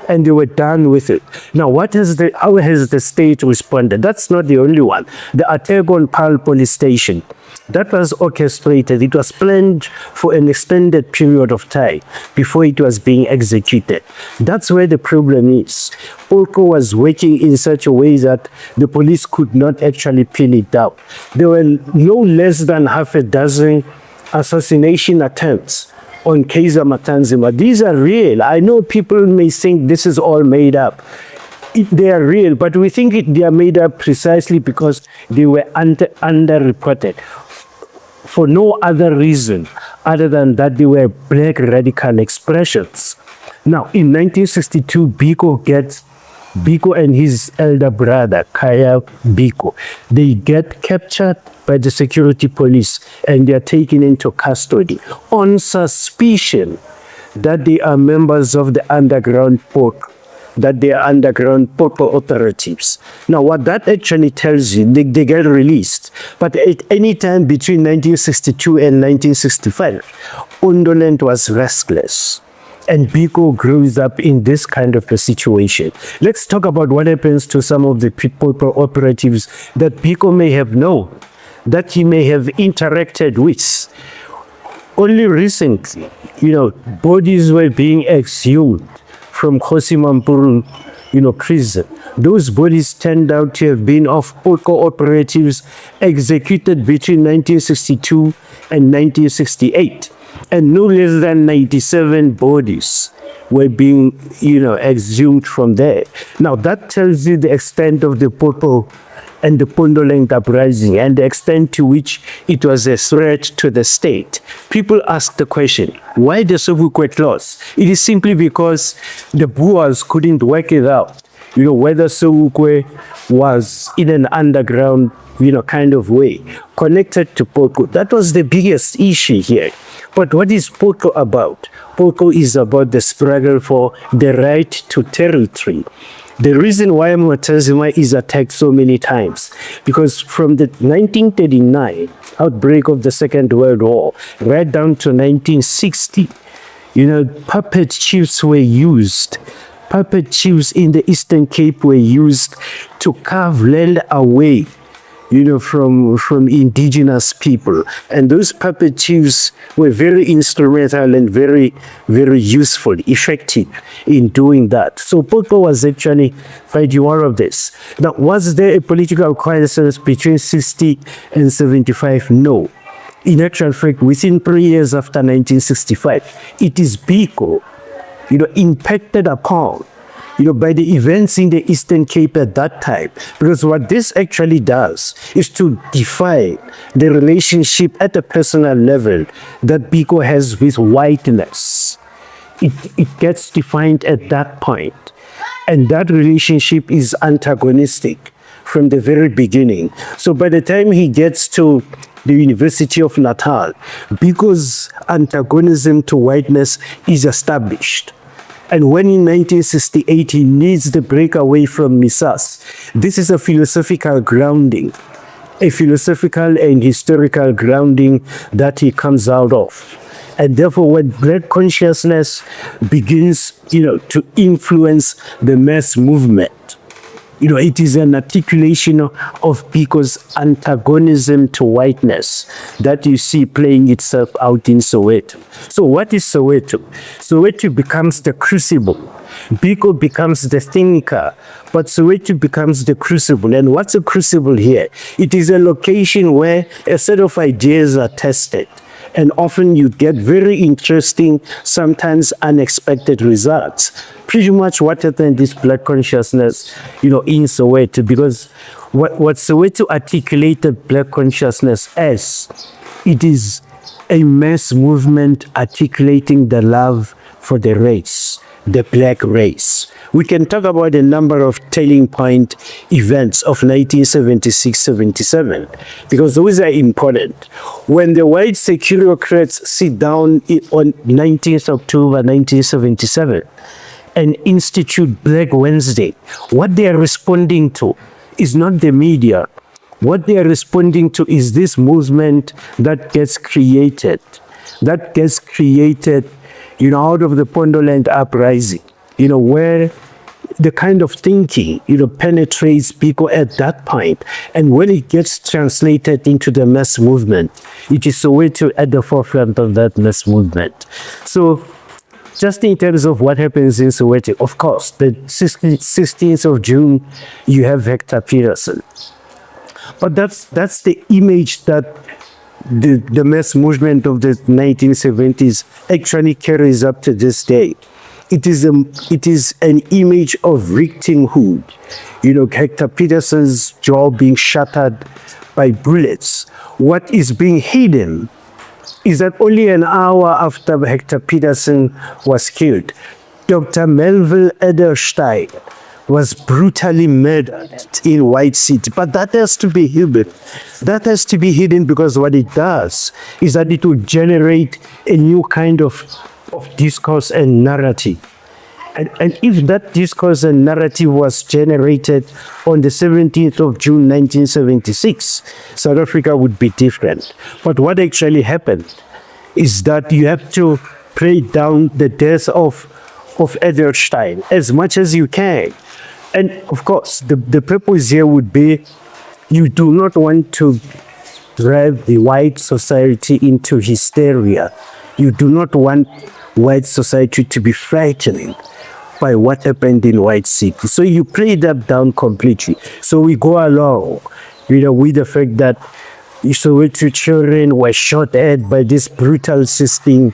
S5: And they were done with it. Now, how has the state responded? That's not the only one. The attack on Pal police station, that was orchestrated. It was planned for an extended period of time before it was being executed. That's where the problem is. Poto was working in such a way that the police could not actually pin it down. There were no less than half a dozen assassination attempts on Kaiser Matanzima. These are real. I know people may think this is all made up. They are real, but we think they are made up precisely because they were underreported for no other reason other than that they were Black radical expressions. Now, in 1962, Biko and his elder brother, Kaya Biko, they get captured by the security police and they are taken into custody on suspicion that they are members of the underground Poto, that they are underground Poto operatives. Now, what that actually tells you, they get released. But at any time between 1962 and 1965, Pondoland was restless. And Biko grows up in this kind of a situation. Let's talk about what happens to some of the Poto operatives that Biko may have known, that he may have interacted with. Only recently, you know, bodies were being exhumed from Kosimampuru, you know, prison. Those bodies turned out to have been of Poto operatives executed between 1962 and 1968. And no less than 97 bodies were being, you know, exhumed from there. Now, that tells you the extent of the Poto and the Pondoland uprising and the extent to which it was a threat to the state. People ask the question, why the Sobukwe clause? It is simply because the Boers couldn't work it out, you know, whether Sobukwe was in an underground, you know, kind of way, connected to Poto. That was the biggest issue here. But what is Poto about? Poto is about the struggle for the right to territory. The reason why Mkhwanazi is attacked so many times, because from the 1939 outbreak of the Second World War right down to 1960, you know, puppet chiefs were used. Puppet chiefs in the Eastern Cape were used to carve land away,
S6: from indigenous people. And those puppetries were very instrumental and very, very useful, effective in doing that. So Biko was actually fighting all of this. Now, was there a political crisis between 60 and 75? No. In actual fact, within 3 years after 1965, it is Biko, impacted upon by the events in the Eastern Cape at that time. Because what this actually does is to define the relationship at a personal level that Biko has with whiteness. It gets defined at that point. And that relationship is antagonistic from the very beginning. So by the time he gets to the University of Natal, Biko's antagonism to whiteness is established. And when in 1968 he needs the breakaway from Misas, this is a philosophical grounding, a philosophical and historical grounding that he comes out of. And therefore, when black consciousness begins, to influence the mass movement, it is an articulation of Biko's antagonism to whiteness that you see playing itself out in Soweto. So what is Soweto? Soweto becomes the crucible. Biko becomes the thinker, but Soweto becomes the crucible. And what's a crucible here? It is a location where a set of ideas are tested. And often you get very interesting, sometimes unexpected results. Pretty much what happened is black consciousness, in Soweto, because what Soweto articulated black consciousness as, it is a mass movement articulating the love for the race, the black race. We can talk about a number of telling point events of 1976-77, because those are important. When the white securocrats sit down on 19th October 1977 and institute Black Wednesday, what they are responding to is not the media. What they are responding to is this movement that gets created, out of the Pondoland Uprising, where the kind of thinking, penetrates people at that point. And when it gets translated into the mass movement, it is Soweto at the forefront of that mass movement. So just in terms of what happens in Soweto, of course, the 16th of June, you have Hector Peterson. But that's the image that the mass movement of the 1970s actually carries up to this day. It is an image of victimhood. Hector Peterson's jaw being shattered by bullets. What is being hidden is that only an hour after Hector Peterson was killed, Dr. Melville Edelstein was brutally murdered in White City. But that has to be hidden. That has to be hidden because what it does is that it will generate a new kind of discourse and narrative. And if that discourse and narrative was generated on the 17th of June 1976, South Africa would be different. But what actually happened is that you have to pray down the death of Edelstein as much as you can. And of course, the purpose here would be, you do not want to drive the white society into hysteria. You do not want white society to be frightening by what happened in White City. So you play that down completely. So we go along, with the fact that Soweto children were shot at by this brutal system,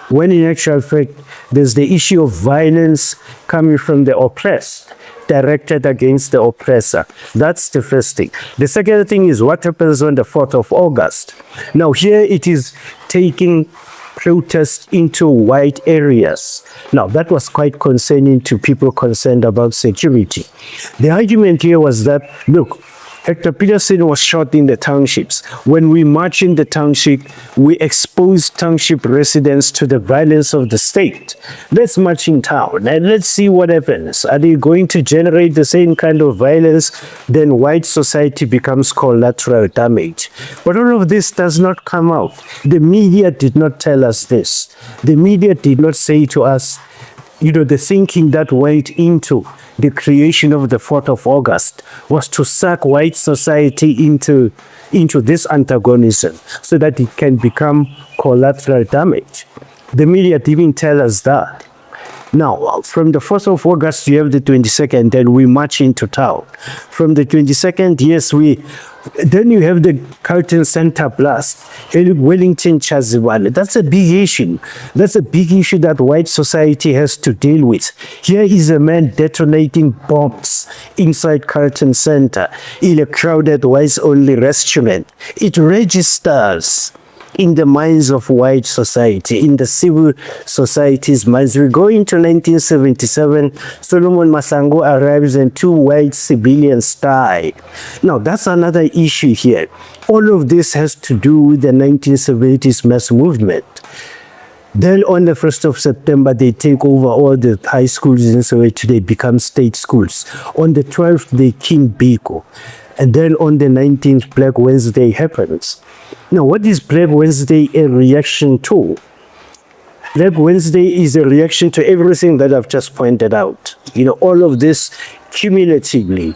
S6: when in actual fact, there's the issue of violence coming from the oppressed, directed against the oppressor. That's the first thing. The second thing is what happens on the 4th of August. Now here it is taking protests into white areas. Now, that was quite concerning to people concerned about security. The argument here was that, look, Hector Peterson was shot in the townships. When we march in the township, we expose township residents to the violence of the state. Let's march in town and let's see what happens. Are they going to generate the same kind of violence? Then white society becomes collateral damage. But all of this does not come out. The media did not tell us this. The media did not say to us,
S5: the thinking that went into the creation of the 4th of August was to suck white society into this antagonism so that it can become collateral damage. The media didn't tell us that. Now, from the 1st of August, you have the 22nd, and we march into town. From the 22nd, yes, then you have the Carlton Center blast, Wellington Chazibane. That's a big issue. That's a big issue that white society has to deal with. Here is a man detonating bombs inside Carlton Center in a crowded whites-only restaurant. It registers in the minds of white society, in the civil society's minds. We go into 1977, Solomon Masango arrives and 2 white civilians die. Now, that's another issue here. All of this has to do with the 1970s mass movement. Then on the 1st of September, they take over all the high schools in Soweto, they become state schools. On the 12th, they kill Biko. And then on the 19th, Black Wednesday happens. Now, what is Black Wednesday a reaction to? Black Wednesday is a reaction to everything that I've just pointed out. All of this cumulatively.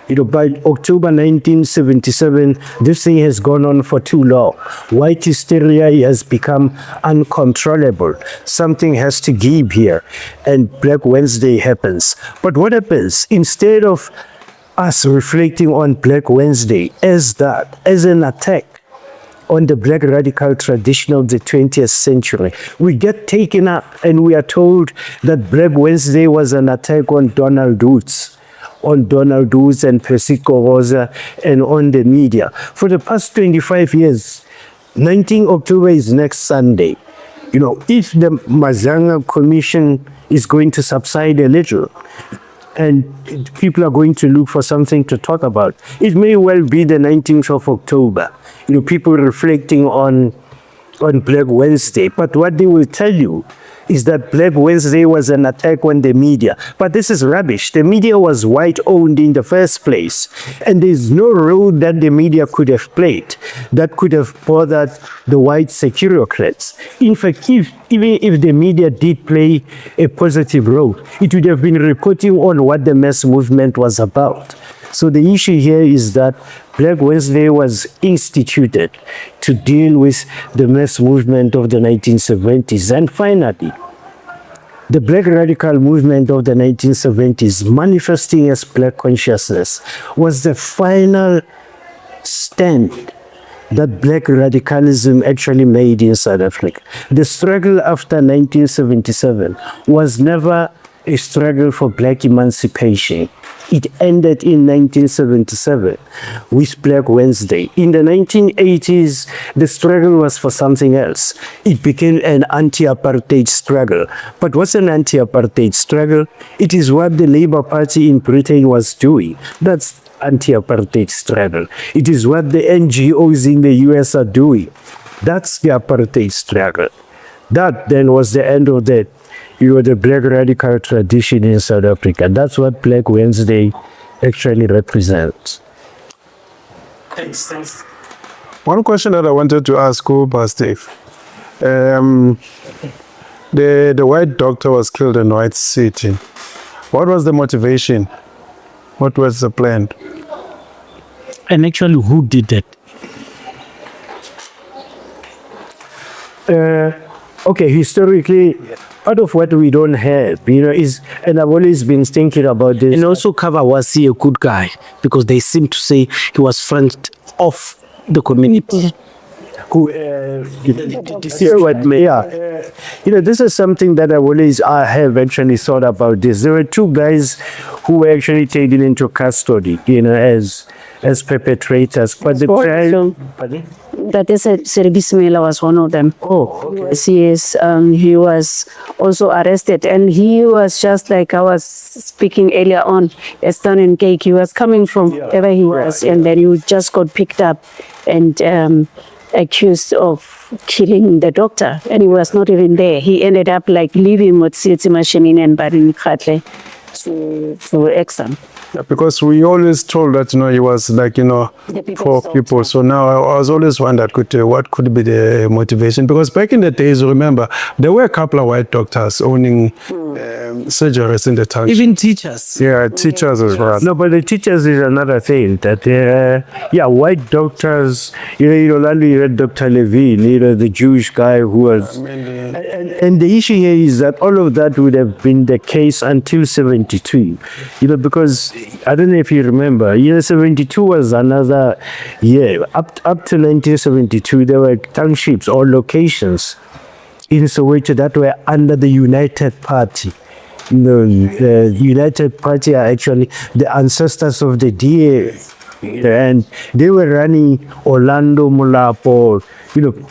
S5: By October 1977, this thing has gone on for too long. White hysteria has become uncontrollable. Something has to give here. And Black Wednesday happens. But what happens? Instead of us reflecting on Black Wednesday as an attack on the black radical tradition of the 20th century, we get taken up and we are told that Black Wednesday was an attack on Donald Woods and Persico Rosa and on the media. For the past 25 years, 19 October is next Sunday. If the Madlanga Commission is going to subside a little, and people are going to look for something to talk about, it may well be the 19th of October. People reflecting on Black Wednesday. But what they will tell you is that Black Wednesday was an attack on the media. But this is rubbish. The media was white-owned in the first place. And there's no role that the media could have played that could have bothered the white securocrats. In fact, even if the media did play a positive role, it would have been reporting on what the mass movement was about. So the issue here is that Black Wednesday was instituted to deal with the mass movement of the 1970s. And finally, the Black radical movement of the 1970s, manifesting as Black consciousness, was the final stand that Black radicalism actually made in South Africa. The struggle after 1977 was never a struggle for Black emancipation. It ended in 1977 with Black Wednesday. In the 1980s, the struggle was for something else. It became an anti-apartheid struggle. But what's an anti-apartheid struggle? It is what the Labour Party in Britain was doing. That's anti-apartheid struggle. It is what the NGOs in the US are doing. That's the apartheid struggle. That then was the end of the Black radical tradition in South Africa. That's what Black Wednesday actually represents.
S3: Thanks. One question that I wanted to ask you, Steve. The white doctor was killed in White City. What was the motivation? What was the plan?
S5: And actually, who did that? Okay, historically, part of what we don't have, is, and I've always been thinking about this.
S4: And also, Kaba was he a good guy? Because they seem to say he was friend of the community.
S5: This is something that I have actually thought about this. There were 2 guys who were actually taken into custody, as perpetrators. But the trial...
S2: That is, Seribismela was one of them.
S5: Oh, okay.
S2: Yes, he was also arrested, and he was just like I was speaking earlier on, a stone and cake. He was coming from wherever he was, and then he just got picked up and accused of killing the doctor, and he was not even there. He ended up like leaving with Tsietsi, Mashinini and Mkhwanazi to exam.
S3: Because we always told that, he was like,
S2: The people's
S3: for people. So now I was always wondered what could be the motivation. Because back in the days, remember, there were a couple of white doctors owning surgeries in the town.
S4: Even teachers.
S3: Yeah, teachers as well.
S6: No, but the teachers is another thing that, white doctors, Lally, you read Dr. Levine, the Jewish guy who was, and the issue here is that all of that would have been the case until 72, because I don't know if you remember, 72 was another year. Up to 1972, there were townships or locations in Soweto that were under the United Party. The United Party are actually the ancestors of the DA, and they were running Orlando, Mulapo,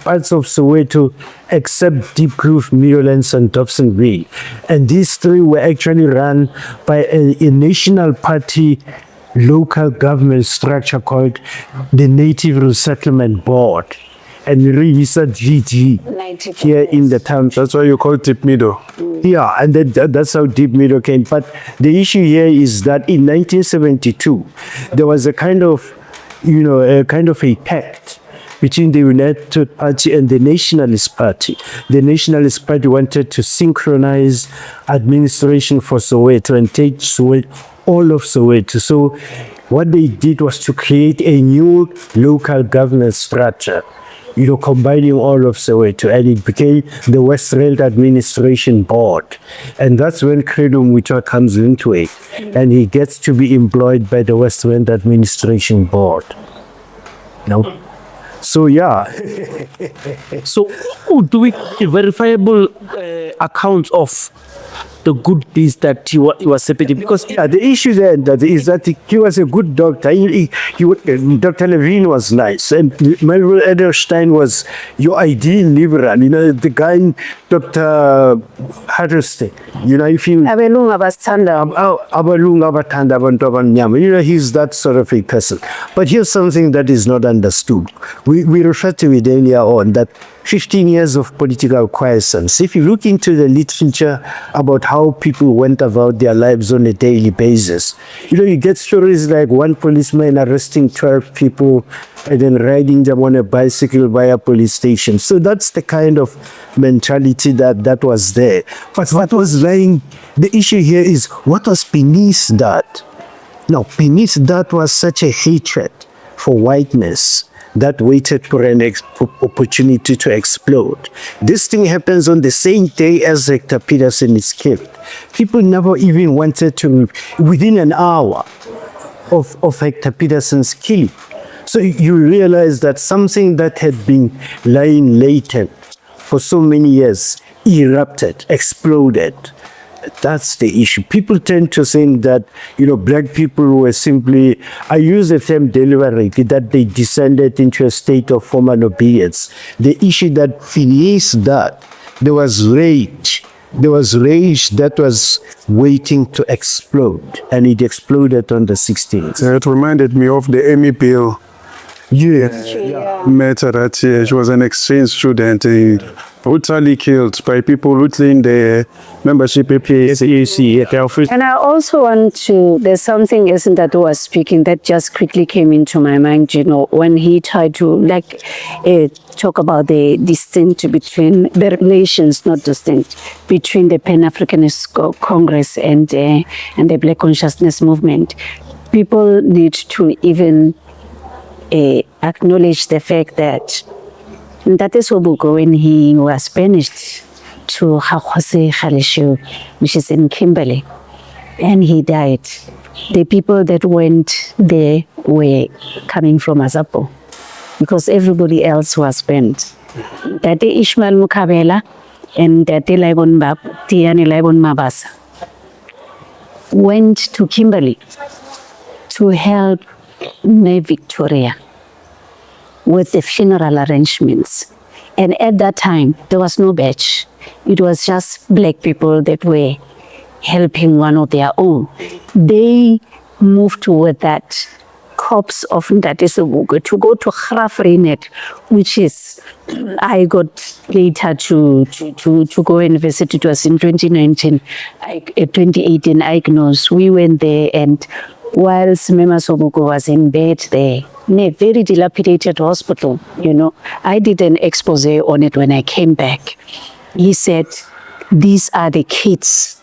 S6: parts of Soweto, except Deep Kloof, Meadowlands, and Dobson Bay. And these three were actually run by a national party local government structure called the Native Resettlement Board. And Risa GG here in the town.
S3: That's why you call it Deep Meadow.
S6: Yeah, and that's how Deep Meadow came. But the issue here is that in 1972, there was a kind of a pact between the United Party and the Nationalist Party. The Nationalist Party wanted to synchronize administration for Soweto and take all of Soweto. So what they did was to create a new local government structure, combining all of Soweto, and it became the West Rand Administration Board. And that's when Credo Mutwa comes into it, and he gets to be employed by the West Rand Administration Board. So, yeah.
S4: So, do we verifiable accounts of the good deeds that he was separated? Because
S6: the issue there is that he was a good doctor. Dr. Levine was nice, and Melville Edelstein was your ideal liberal. The guy, Dr. Hudderston. If you
S2: Abelungu abathanda.
S6: Abelungu abathanda abantu abamnyama. He's that sort of a person. But here's something that is not understood. We referred to it earlier on, that 15 years of political quiescence. If you look into the literature about how people went about their lives on a daily basis, you get stories like one policeman arresting 12 people and then riding them on a bicycle by a police station. So that's the kind of mentality that was there. But what was lying, the issue here is what was beneath that. Now, beneath that was such a hatred for whiteness that waited for an opportunity to explode. This thing happens on the same day as Hector Peterson is killed. People never even wanted to, within an hour of Hector Peterson's killing. So you realize that something that had been lying latent for so many years erupted, exploded. That's the issue. People tend to think that, black people were simply, I use the term deliberately, that they descended into a state of formal obedience. The issue that beneath that, there was rage. There was rage that was waiting to explode, and it exploded on the 16th.
S3: It reminded me of the Amy Bill. Met her that year. She was an exchange student, brutally killed by people who claimed the membership of PAC.
S2: And I also want to, there's something that was speaking that just quickly came into my mind, when he tried to talk about the distinct between the relations, not distinct, between the Pan-Africanist Congress and the Black Consciousness Movement. People need to even acknowledge the fact that Ntate Sobukwe, when he was banished to Hakose Khalishu, which is in Kimberley, and he died, the people that went there were coming from Azapo, because everybody else was banned. Ntate Ishmael Mukabela and Ntate Tiani Laibon Mabasa went to Kimberley to help May Victoria with the funeral arrangements. And at that time, there was no badge. It was just black people that were helping one of their own. They moved with that corpse of Ntate Sobukwe to go to Grafreinet, which is, I got later to go and visit. It was in 2019, 2018, I knows. We went there and whilst Mema Sobuko was in bed there, in a very dilapidated hospital, you know. I did an expose on it when I came back. He said, these are the kids.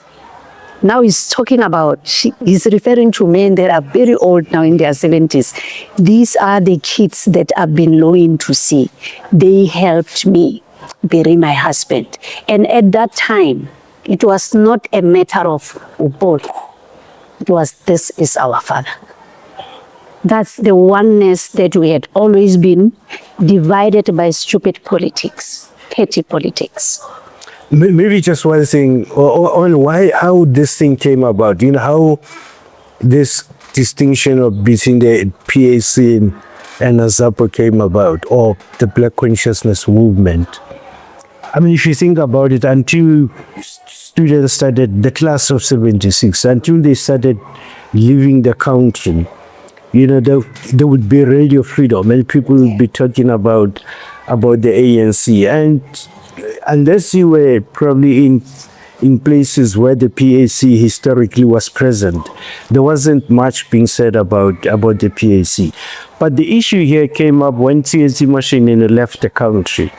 S2: Now he's talking about, he's referring to men that are very old now in their 70s. These are the kids that I've been longing to see. They helped me bury my husband. And at that time, it was not a matter of Upol. It was, this is our father. That's the oneness that we had always been, divided by stupid politics, petty politics.
S6: Maybe just one thing on why, how this thing came about. You know, how this distinction between the PAC and AZAPO came about, or the Black Consciousness Movement. I mean, if you think about it, until students started the class of 76, until they started leaving the country, you know, there would be radio freedom and people would be talking about the ANC. And unless you were probably in places where the PAC historically was present, there wasn't much being said about the PAC. But the issue here came up when Tsietsi Mashinini left the country.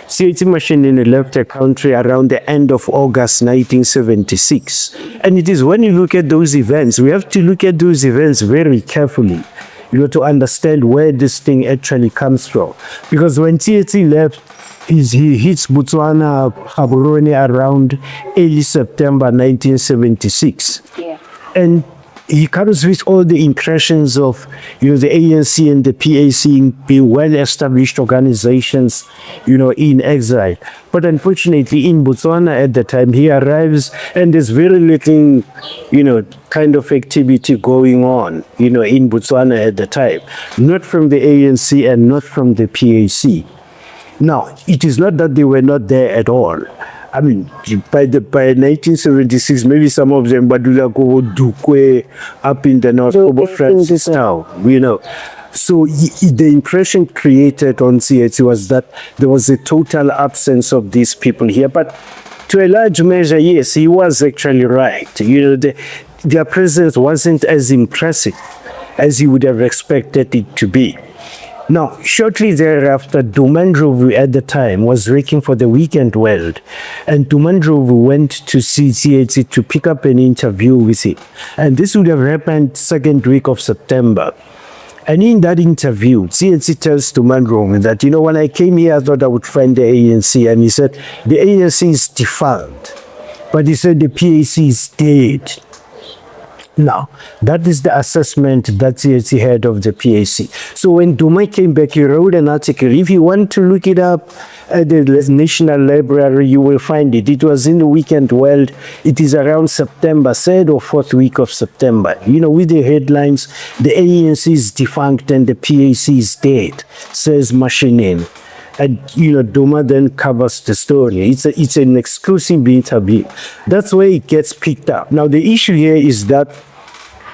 S6: Tsietsi Mashinini left the country around the end of August 1976. And it is when you look at those events, we have to look at those events very carefully, you know, to understand where this thing actually comes from. Because when Tsietsi left, he hits Botswana, Gaborone around early September 1976.
S2: Yeah.
S6: And he comes with all the impressions of, you know, the ANC and the PAC being well-established organizations, you know, in exile. But unfortunately, in Botswana at the time, he arrives and there's very little, you know, kind of activity going on, you know, in Botswana at the time. Not from the ANC and not from the PAC. Now, it is not that they were not there at all. I mean, by 1976, maybe some of them, Badula Go Dukwe, up in the north of France now, you know. So the impression created on Tsietsi was that there was a total absence of these people here. But to a large measure, yes, he was actually right. You know, their presence wasn't as impressive as you would have expected it to be. Now, shortly thereafter, Dumandrovu at the time was working for the Weekend World, and Dumandrovu went to see Tsietsi to pick up an interview with him. And this would have happened second week of September. And in that interview, Tsietsi tells Dumandrovu that, you know, when I came here, I thought I would find the ANC. And he said, the ANC is defunct. But he said the PAC is dead. Now, that is the assessment that Tsietsi had of the PAC. So when Duma came back, he wrote an article. If you want to look it up at the National Library, you will find it. It was in the Weekend World. It is around September, 3rd or 4th week of September. You know, with the headlines, the ANC is defunct and the PAC is dead, says Mashinini. And, you know, Duma then covers the story. It's an exclusive interview. That's where it gets picked up. Now, the issue here is that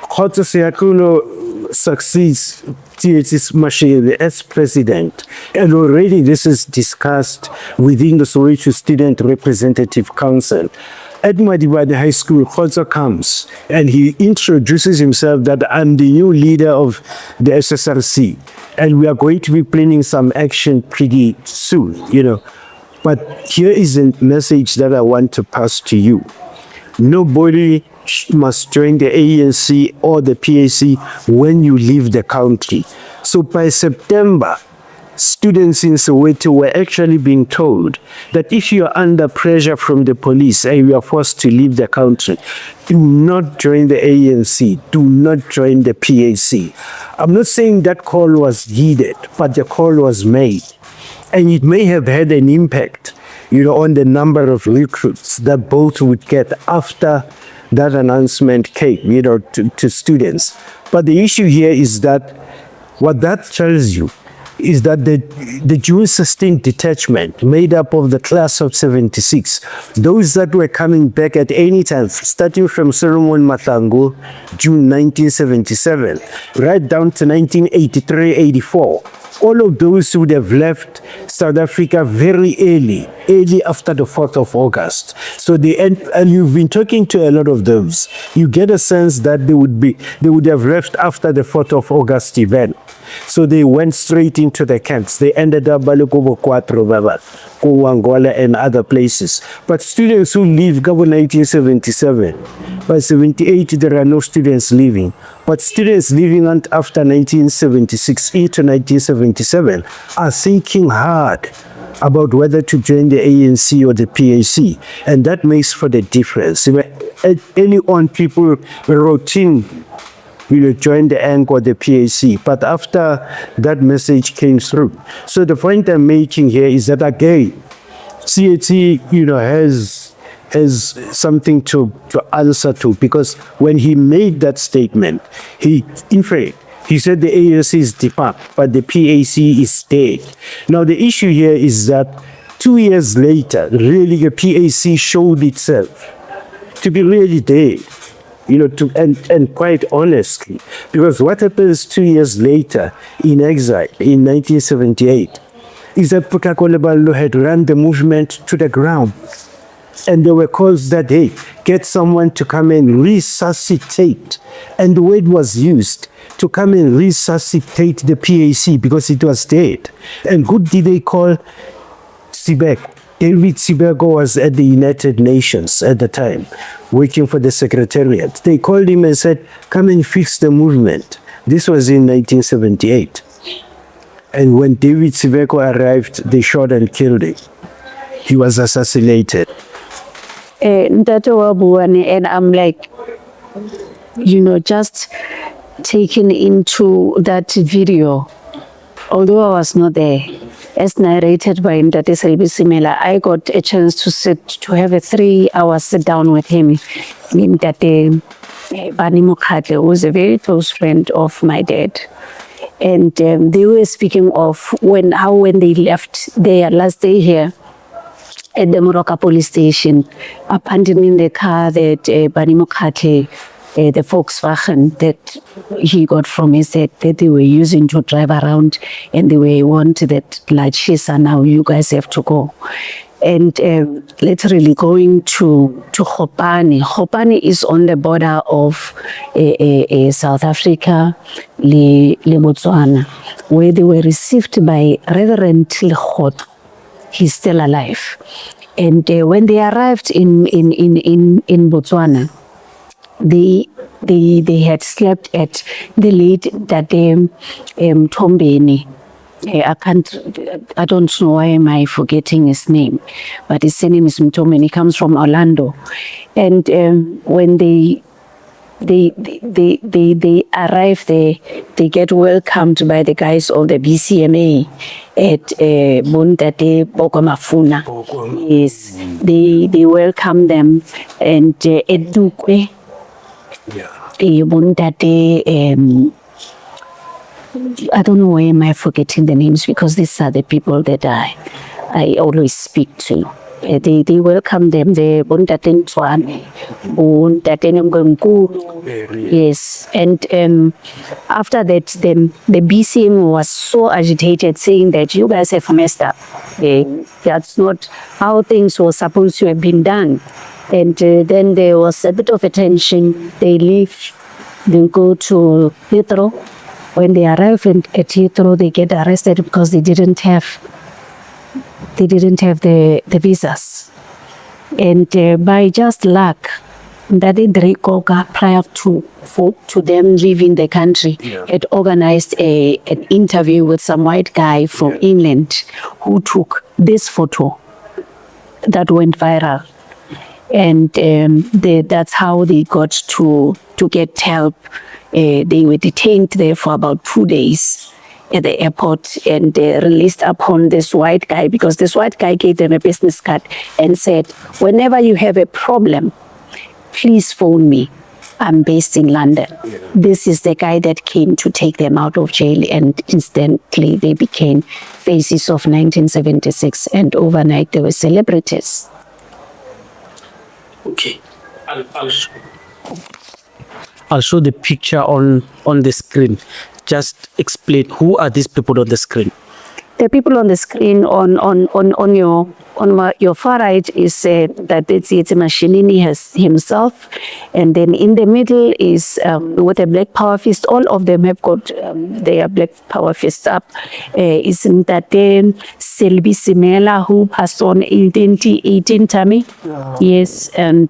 S6: Kgotso Siyakulo succeeds Tsietsi Mashinini as president. And already this is discussed within the Soweto Student Representative Council. At Madibane High School, Kgotso comes and he introduces himself that I'm the new leader of the SSRC and we are going to be planning some action pretty soon, you know. But here is a message that I want to pass to you. Nobody must join the ANC or the PAC when you leave the country. So by September, students in Soweto were actually being told that if you are under pressure from the police and you are forced to leave the country, do not join the ANC, do not join the PAC. I'm not saying that call was heeded, but the call was made. And it may have had an impact, you know, on the number of recruits that both would get after that announcement came, you know, to students. But the issue here is that what that tells you is that the June 16th detachment made up of the class of 76, those that were coming back at any time, starting from Solomon Madlanga, June 1977, right down to 1983-84, all of those would have left South Africa very early after the 4th of August. So and you've been talking to a lot of those. You get a sense that they would have left after the 4th of August event. So they went straight into the camps. They ended up Balokobo 4, Angola and other places. But students who leave in 1977, by 78 there are no students leaving. But students leaving after 1976 into 1977 are thinking hard about whether to join the ANC or the PAC. And that makes for the difference. Early on, people wrote in, join the ANC or the PAC. But after that message came through. So the point I'm making here is that again, Tsietsi, has something to answer to, because when he made that statement, he said the ANC is defunct, but the PAC is dead. Now the issue here is that 2 years later, really the PAC showed itself to be really dead. And quite honestly, because what happens 2 years later in exile in 1978 is that Putakole had run the movement to the ground. And there were calls that, hey, get someone to come and resuscitate. And the word was used to come and resuscitate the PAC because it was dead. And who did they call? Sibeko. David Sibeko was at the United Nations at the time, working for the Secretariat. They called him and said, come and fix the movement. This was in 1978. And when David Sibeko arrived, they shot and killed him. He was assassinated.
S2: And I'm like, just taken into that video, although I was not there, as narrated by Mtate Simela, I got a chance to have a 3-hour sit down with him. Mtate Mkhwanazi, who was a very close friend of my dad. And they were speaking of when they left their last day here at the Moroka police station, abandoning the car that Mkhwanazi, the Volkswagen that he got from his dad, that they were using to drive around, and they were wanted that, like, Shisa, now you guys have to go. And literally going to Khopane. Khopane is on the border of South Africa, le Botswana, where they were received by Reverend Lekgot. He's still alive. And when they arrived in Botswana, they had slept at the late Tombeni. I don't know why am I forgetting his name, but his name is Mtombeni. He comes from Orlando. And when they arrive there, they get welcomed by the guys of the BCMA at Bundate Bokomafuna. Yes, they welcome them, and Edukwe. Bundate. I don't know why am I forgetting the names, because these are the people that I always speak to. They welcome them. They yes, and after that, then the BCM was so agitated, saying that you guys have messed up. That's not how things were supposed to have been done. And then there was a bit of a tension. They leave, then go to Heathrow. When they arrive at Heathrow, they get arrested because they didn't have the visas. And by just luck, Ndade Drekoka, prior to them leaving the country, had organized an interview with some white guy from England who took this photo that went viral. And that's how they got to get help. They were detained there for about 2 days at the airport, and released upon this white guy, because this white guy gave them a business card and said, whenever you have a problem, please phone me. I'm based in London. This is the guy that came to take them out of jail, and instantly they became faces of 1976, and overnight they were celebrities.
S4: Okay, I'll show the picture on the screen. Just explain, who are these people on the screen?
S2: the people on the screen on your far right is that it's Mashinini has himself, and then in the middle is with a black power fist. All of them have got their black power fists up. Is Ntate Selby Simela, who passed on in 2018, Tammy? Yeah. Yes, and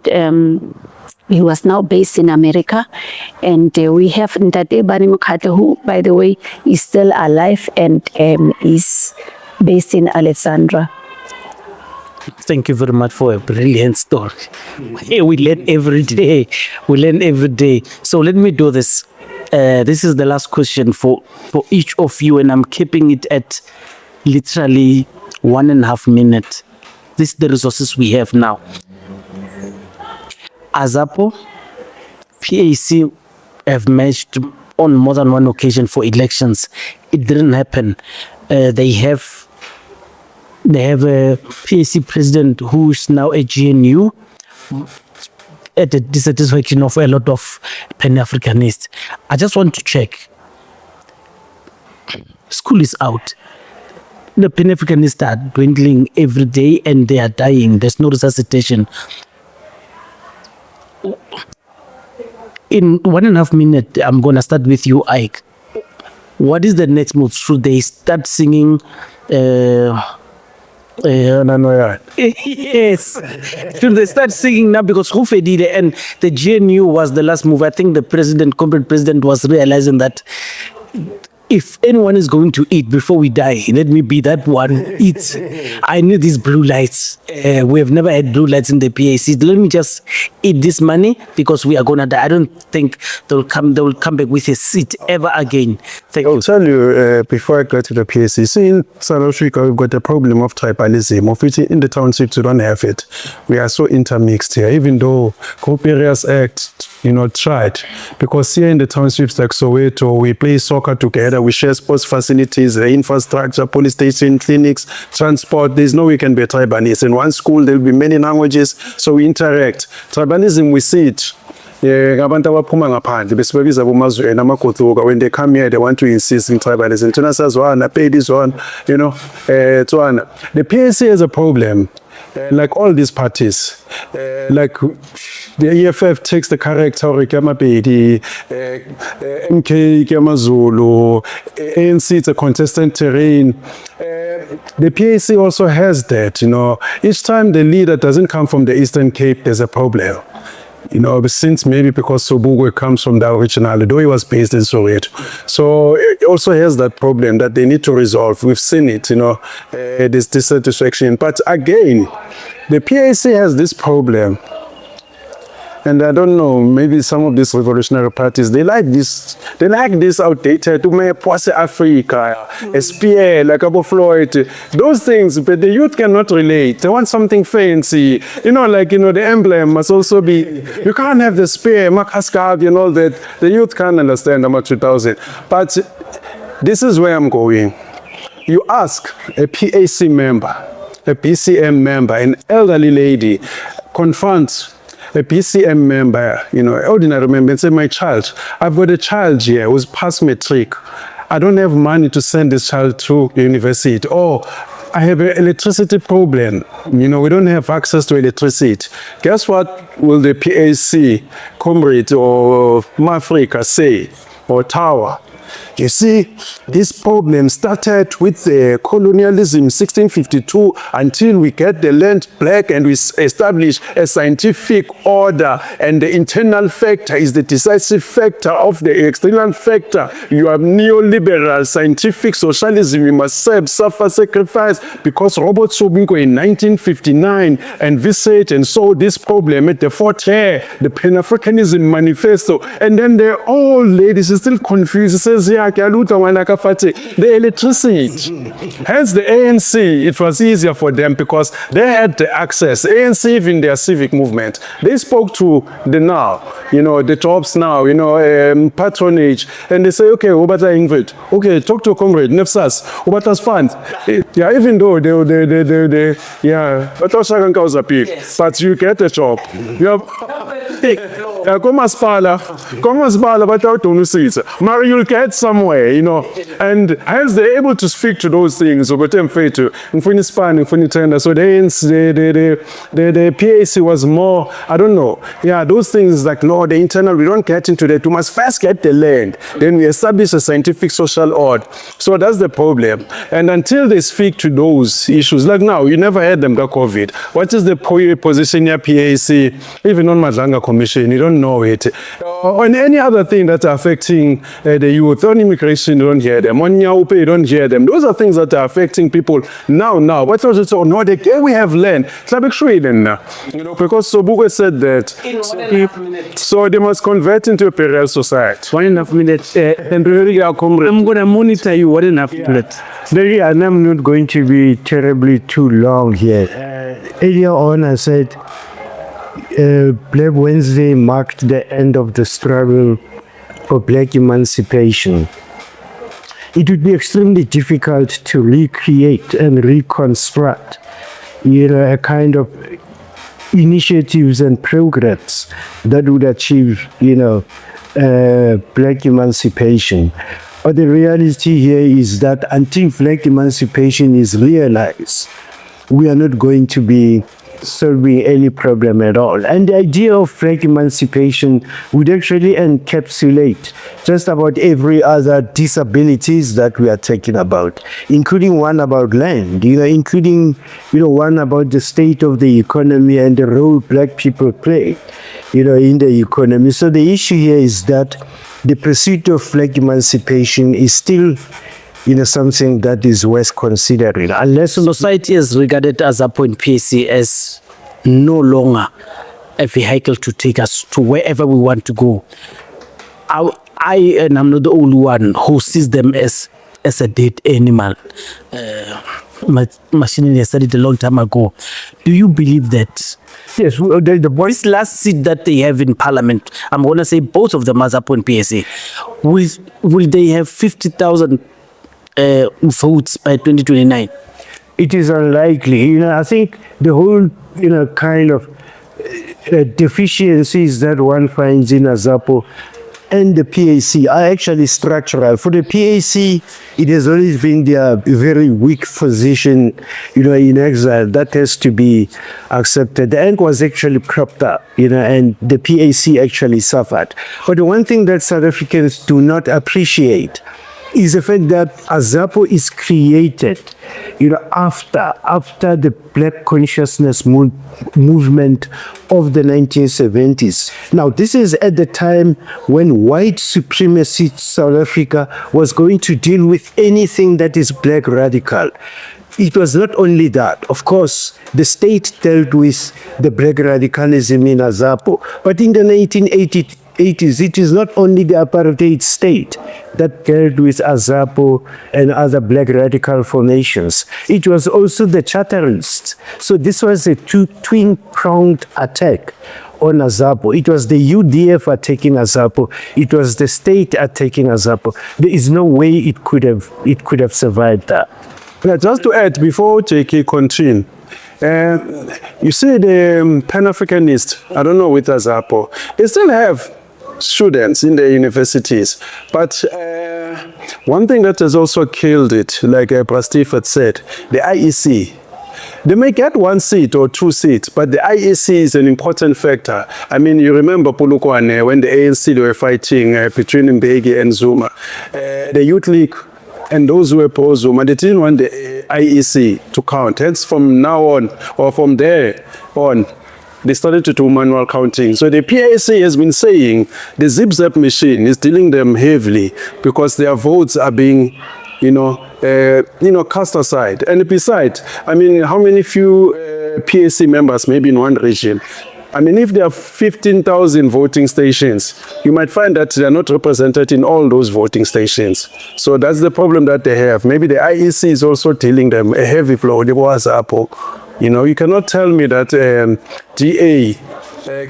S2: he was now based in America. And we have Ntate Bani Mkhwanazi, who, by the way, is still alive and is based in Alexandra.
S4: Thank you very much for a brilliant story. We learn every day. We learn every day. So let me do this. This is the last question for each of you, and I'm keeping it at literally 1.5 minutes. This is the resources we have now. Azapo, PAC have matched on more than one occasion for elections. It didn't happen. They have a PAC president who is now a GNU, at the dissatisfaction of a lot of Pan-Africanists. I just want to check. School is out. The Pan-Africanists are dwindling every day and they are dying. There's no resuscitation. In 1.5 minutes, I'm going to start with you, Ike. What is the next move? Should they start singing... Yes. Should they start singing now? Because Hufedile and the GNU was the last move. I think the corporate president was realizing that if anyone is going to eat before we die, let me be that one. Eat. I need these blue lights. We have never had blue lights in the PAC. Let me just eat this money because we are gonna die. I don't think they will come back with a seat ever again.
S1: I'll tell you before I go to the PAC. See, in South Africa, we've got the problem of tribalism, of which in the townships we don't have it. We are so intermixed here, even though Cooperatives Act, tried. Because here in the townships like Soweto, we play soccer together, we share sports facilities, the infrastructure, police station, clinics, transport. There's no way we can be a tribalist. In one school, there will be many languages, so we interact. Tribalism, we see it. When they come here, they want to insist in tribalism. The PAC has a problem. Like all these parties, like the EFF takes the character of Mapedi, MK Gamazulu, ANC, it's a contestant terrain. The PAC also has that, each time the leader doesn't come from the Eastern Cape, there's a problem. Since maybe because Sobugwe comes from the original, though he was based in Soweto. So it also has that problem that they need to resolve. We've seen it, this dissatisfaction. But again, the PAC has this problem. And I don't know, maybe some of these revolutionary parties, they like this outdated, Africa, SPA, like Abu Floyd, those things, but the youth cannot relate. They want something fancy. The emblem must also be, you can't have the spear, Makaskab, all that. The youth can't understand about 2000. But this is where I'm going. You ask a PAC member, a BCM member, an elderly lady, confronts a BCM member, ordinary member, and say, my child, I've got a child here who's past matric. I don't have money to send this child to university. Or I have an electricity problem. We don't have access to electricity. Guess what will the PAC, Comrade, or Mafrika say, or Tower? You see, this problem started with the colonialism 1652 until we get the land black and we establish a scientific order, and the internal factor is the decisive factor of the external factor. You have neoliberal scientific socialism. You must suffer sacrifice, because Robert Sobinko in 1959 envisaged and saw this problem at the fourth year, the Pan-Africanism Manifesto, and then the old lady is still confused. She says, the electricity. Hence the ANC, it was easier for them because they had the access. ANC, even their civic movement, they spoke to the now, the jobs now, patronage, and they say, okay, Ubata Ingrid, okay, talk to Comrade, Nefsas, Ubata's fund. Yeah, even though but also but you get a job. You have
S3: Komasipala, but out on the Mary, you'll get somewhere, you know. And hence they're able to speak to those things. So the PAC was more, I don't know. Yeah, those things like, no, the internal, we don't get into that. We must first get the land. Then we establish a scientific social order. So that's the problem. And until they speak to those issues, like now, you never heard them got COVID. What is the position here, PAC? Even on Madlanga Commission, you don't know it. On any other thing that's affecting the youth, on immigration, you don't hear them. On Nyaupe, you don't hear them. Those are things that are affecting people now. What's also so no, we have land. You know, because Sobugo said that. So they must convert into a parallel society.
S5: 1.5 minutes. I'm going to monitor you 1.5 minutes. And I'm not going to be terribly too long here. Earlier on, I said Black Wednesday marked the end of the struggle for Black emancipation. It would be extremely difficult to recreate and reconstruct, you know, a kind of initiatives and programs that would achieve, you know, Black emancipation. But the reality here is that until Black emancipation is realized, we are not going to be solving any problem at all. And the idea of Black emancipation would actually encapsulate just about every other disabilities that we are talking about, including one about land, you know, including, you know, one about the state of the economy and the role Black people play, you know, in the economy. So the issue here is that the pursuit of Black emancipation is still, you know, something that is worth considering. Unless
S4: society is regarded as a point PAC as no longer a vehicle to take us to wherever we want to go. And I'm not the only one who sees them as a dead animal. Mashinini said it a long time ago. Do you believe that?
S5: yes,
S4: This last seat that they have in parliament, I'm going to say both of them as a point PAC, will they have 50,000 votes by 2029?
S5: it is unlikely. You know, I think the whole, you know, kind of deficiencies that one finds in Azapo and the PAC are actually structural. For the PAC, it has always been their very weak position, you know, in exile. That has to be accepted. The ink was actually cropped up, you know, and the PAC actually suffered. But the one thing that South Africans do not appreciate is the fact that Azapo is created, you know, after the Black consciousness movement of the 1970s. Now, this is at the time when white supremacy South Africa was going to deal with anything that is Black radical. It was not only that. Of course, the state dealt with the Black radicalism in Azapo, but in the 1980s, it is not only the apartheid state that dealt with Azapo and other Black radical formations. It was also the Charterists. So this was a twin-pronged attack on Azapo. It was the UDF attacking Azapo. It was the state attacking Azapo. There is no way it could have survived that.
S3: Yeah, just to add, before JK continue, you see the Pan-Africanists, I don't know with Azapo, they still have students in the universities. But one thing that has also killed it, like Steve had said, the IEC. They may get 1 seat or 2 seats, but the IEC is an important factor. I mean, you remember Polokwane, when the ANC, they were fighting between Mbeki and Zuma. The Youth League and those who were pro-Zuma, they didn't want the IEC to count. Hence, from now on, or from there on, they started to do manual counting. So the PAC has been saying the zip-zap machine is dealing them heavily because their votes are being, cast aside. And besides, I mean, how many few PAC members maybe in one region? I mean, if there are 15,000 voting stations, you might find that they are not represented in all those voting stations. So that's the problem that they have. Maybe the IEC is also dealing them a heavy blow. You know, you cannot tell me that DA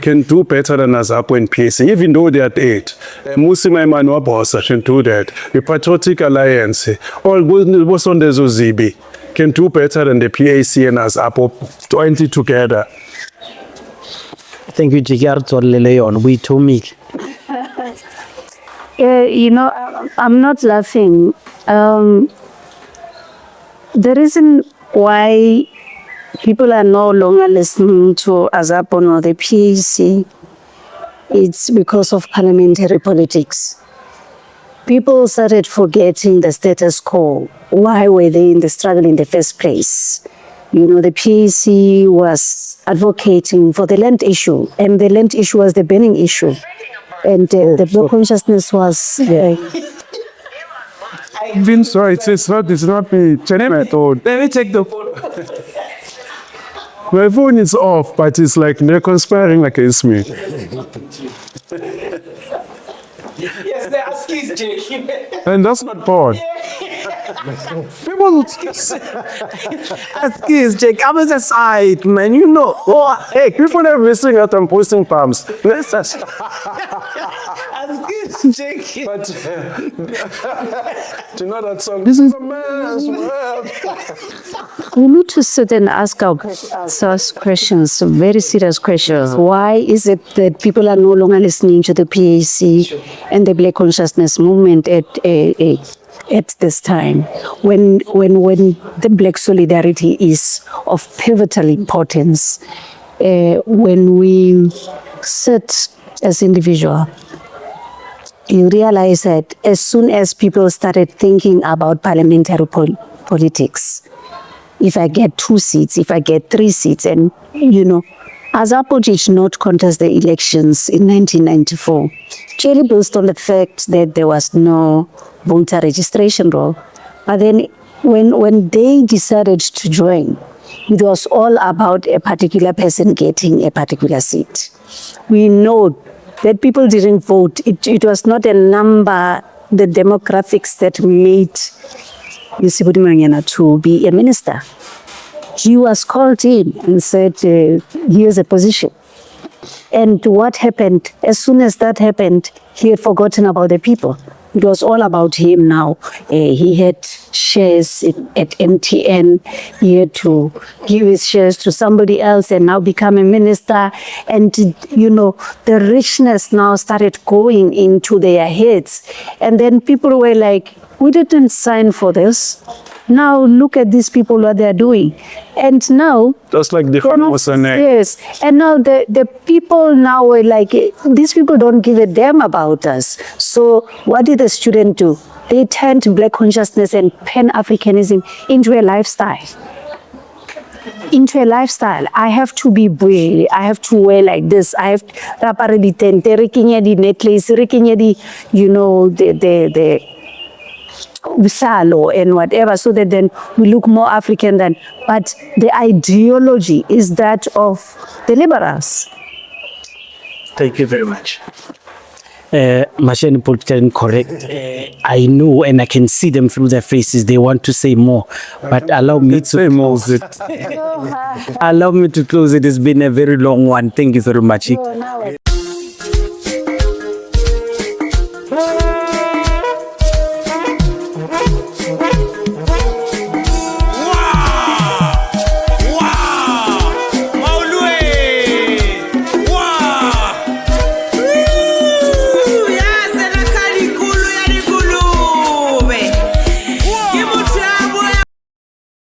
S3: can do better than Azapo and PAC, even though they are 8. Musima Emmanuel Bosa can do that. The Patriotic Alliance, all what's on the Zozibi, can do better than the PAC and Azapo 20 together.
S4: Thank you, Jiki. We told me.
S2: You know, I'm not laughing. The reason why people are no longer listening to Azapon or the PAC, it's because of parliamentary politics. People started forgetting the status quo. Why were they in the struggle in the first place? You know, the PAC was advocating for the land issue, and the land issue was the burning issue. And the black consciousness was...
S3: I've been sorry, it's not me. Let me take the phone. My phone is off, but it's like they're conspiring against me.
S4: Yes, the Askies, Jake.
S3: And that's not porn. People
S4: Askies, Jake. I'm on the side, man. You know.
S3: oh, hey, people are missing out on posting palms.
S4: Askies, Jake.
S3: But do you know that song? This is a man's world.
S2: We need to sit and ask ourselves questions, very serious questions. Why is it that people are no longer listening to the PAC and the Black Consciousness movement at this time, when the Black solidarity is of pivotal importance, when we sit as individuals, you realize that as soon as people started thinking about parliamentary politics, if I get 2 seats, if I get 3 seats, and you know, Azapo did not contest the elections in 1994, purely based on the fact that there was no voter registration law. But then when they decided to join, it was all about a particular person getting a particular seat. We know that people didn't vote. It was not a number, the demographics that made Yusibudi Manyana to be a minister. He was called in and said, here's a position. And what happened, as soon as that happened, he had forgotten about the people. It was all about him now. He had shares at MTN. He had to give his shares to somebody else and now become a minister. And, you know, the richness now started going into their heads. And then people were like, we didn't sign for this. Now look at these people, what they're doing. And now...
S3: Just like the fun was a name.
S2: Yes. And now the people now were like, these people don't give a damn about us. So what did the student do? They turned Black consciousness and Pan-Africanism into a lifestyle. Into a lifestyle. I have to be brave. I have to wear like this. I have the necklace, you know, the Salo and whatever, so that then we look more African than, but the ideology is that of the liberals.
S4: Thank you very much. Mashiane Politically Incorrect. I know and I can see them through their faces. They want to say more, but allow me to close it. Allow me to close it. It's been a very long one. Thank you very much.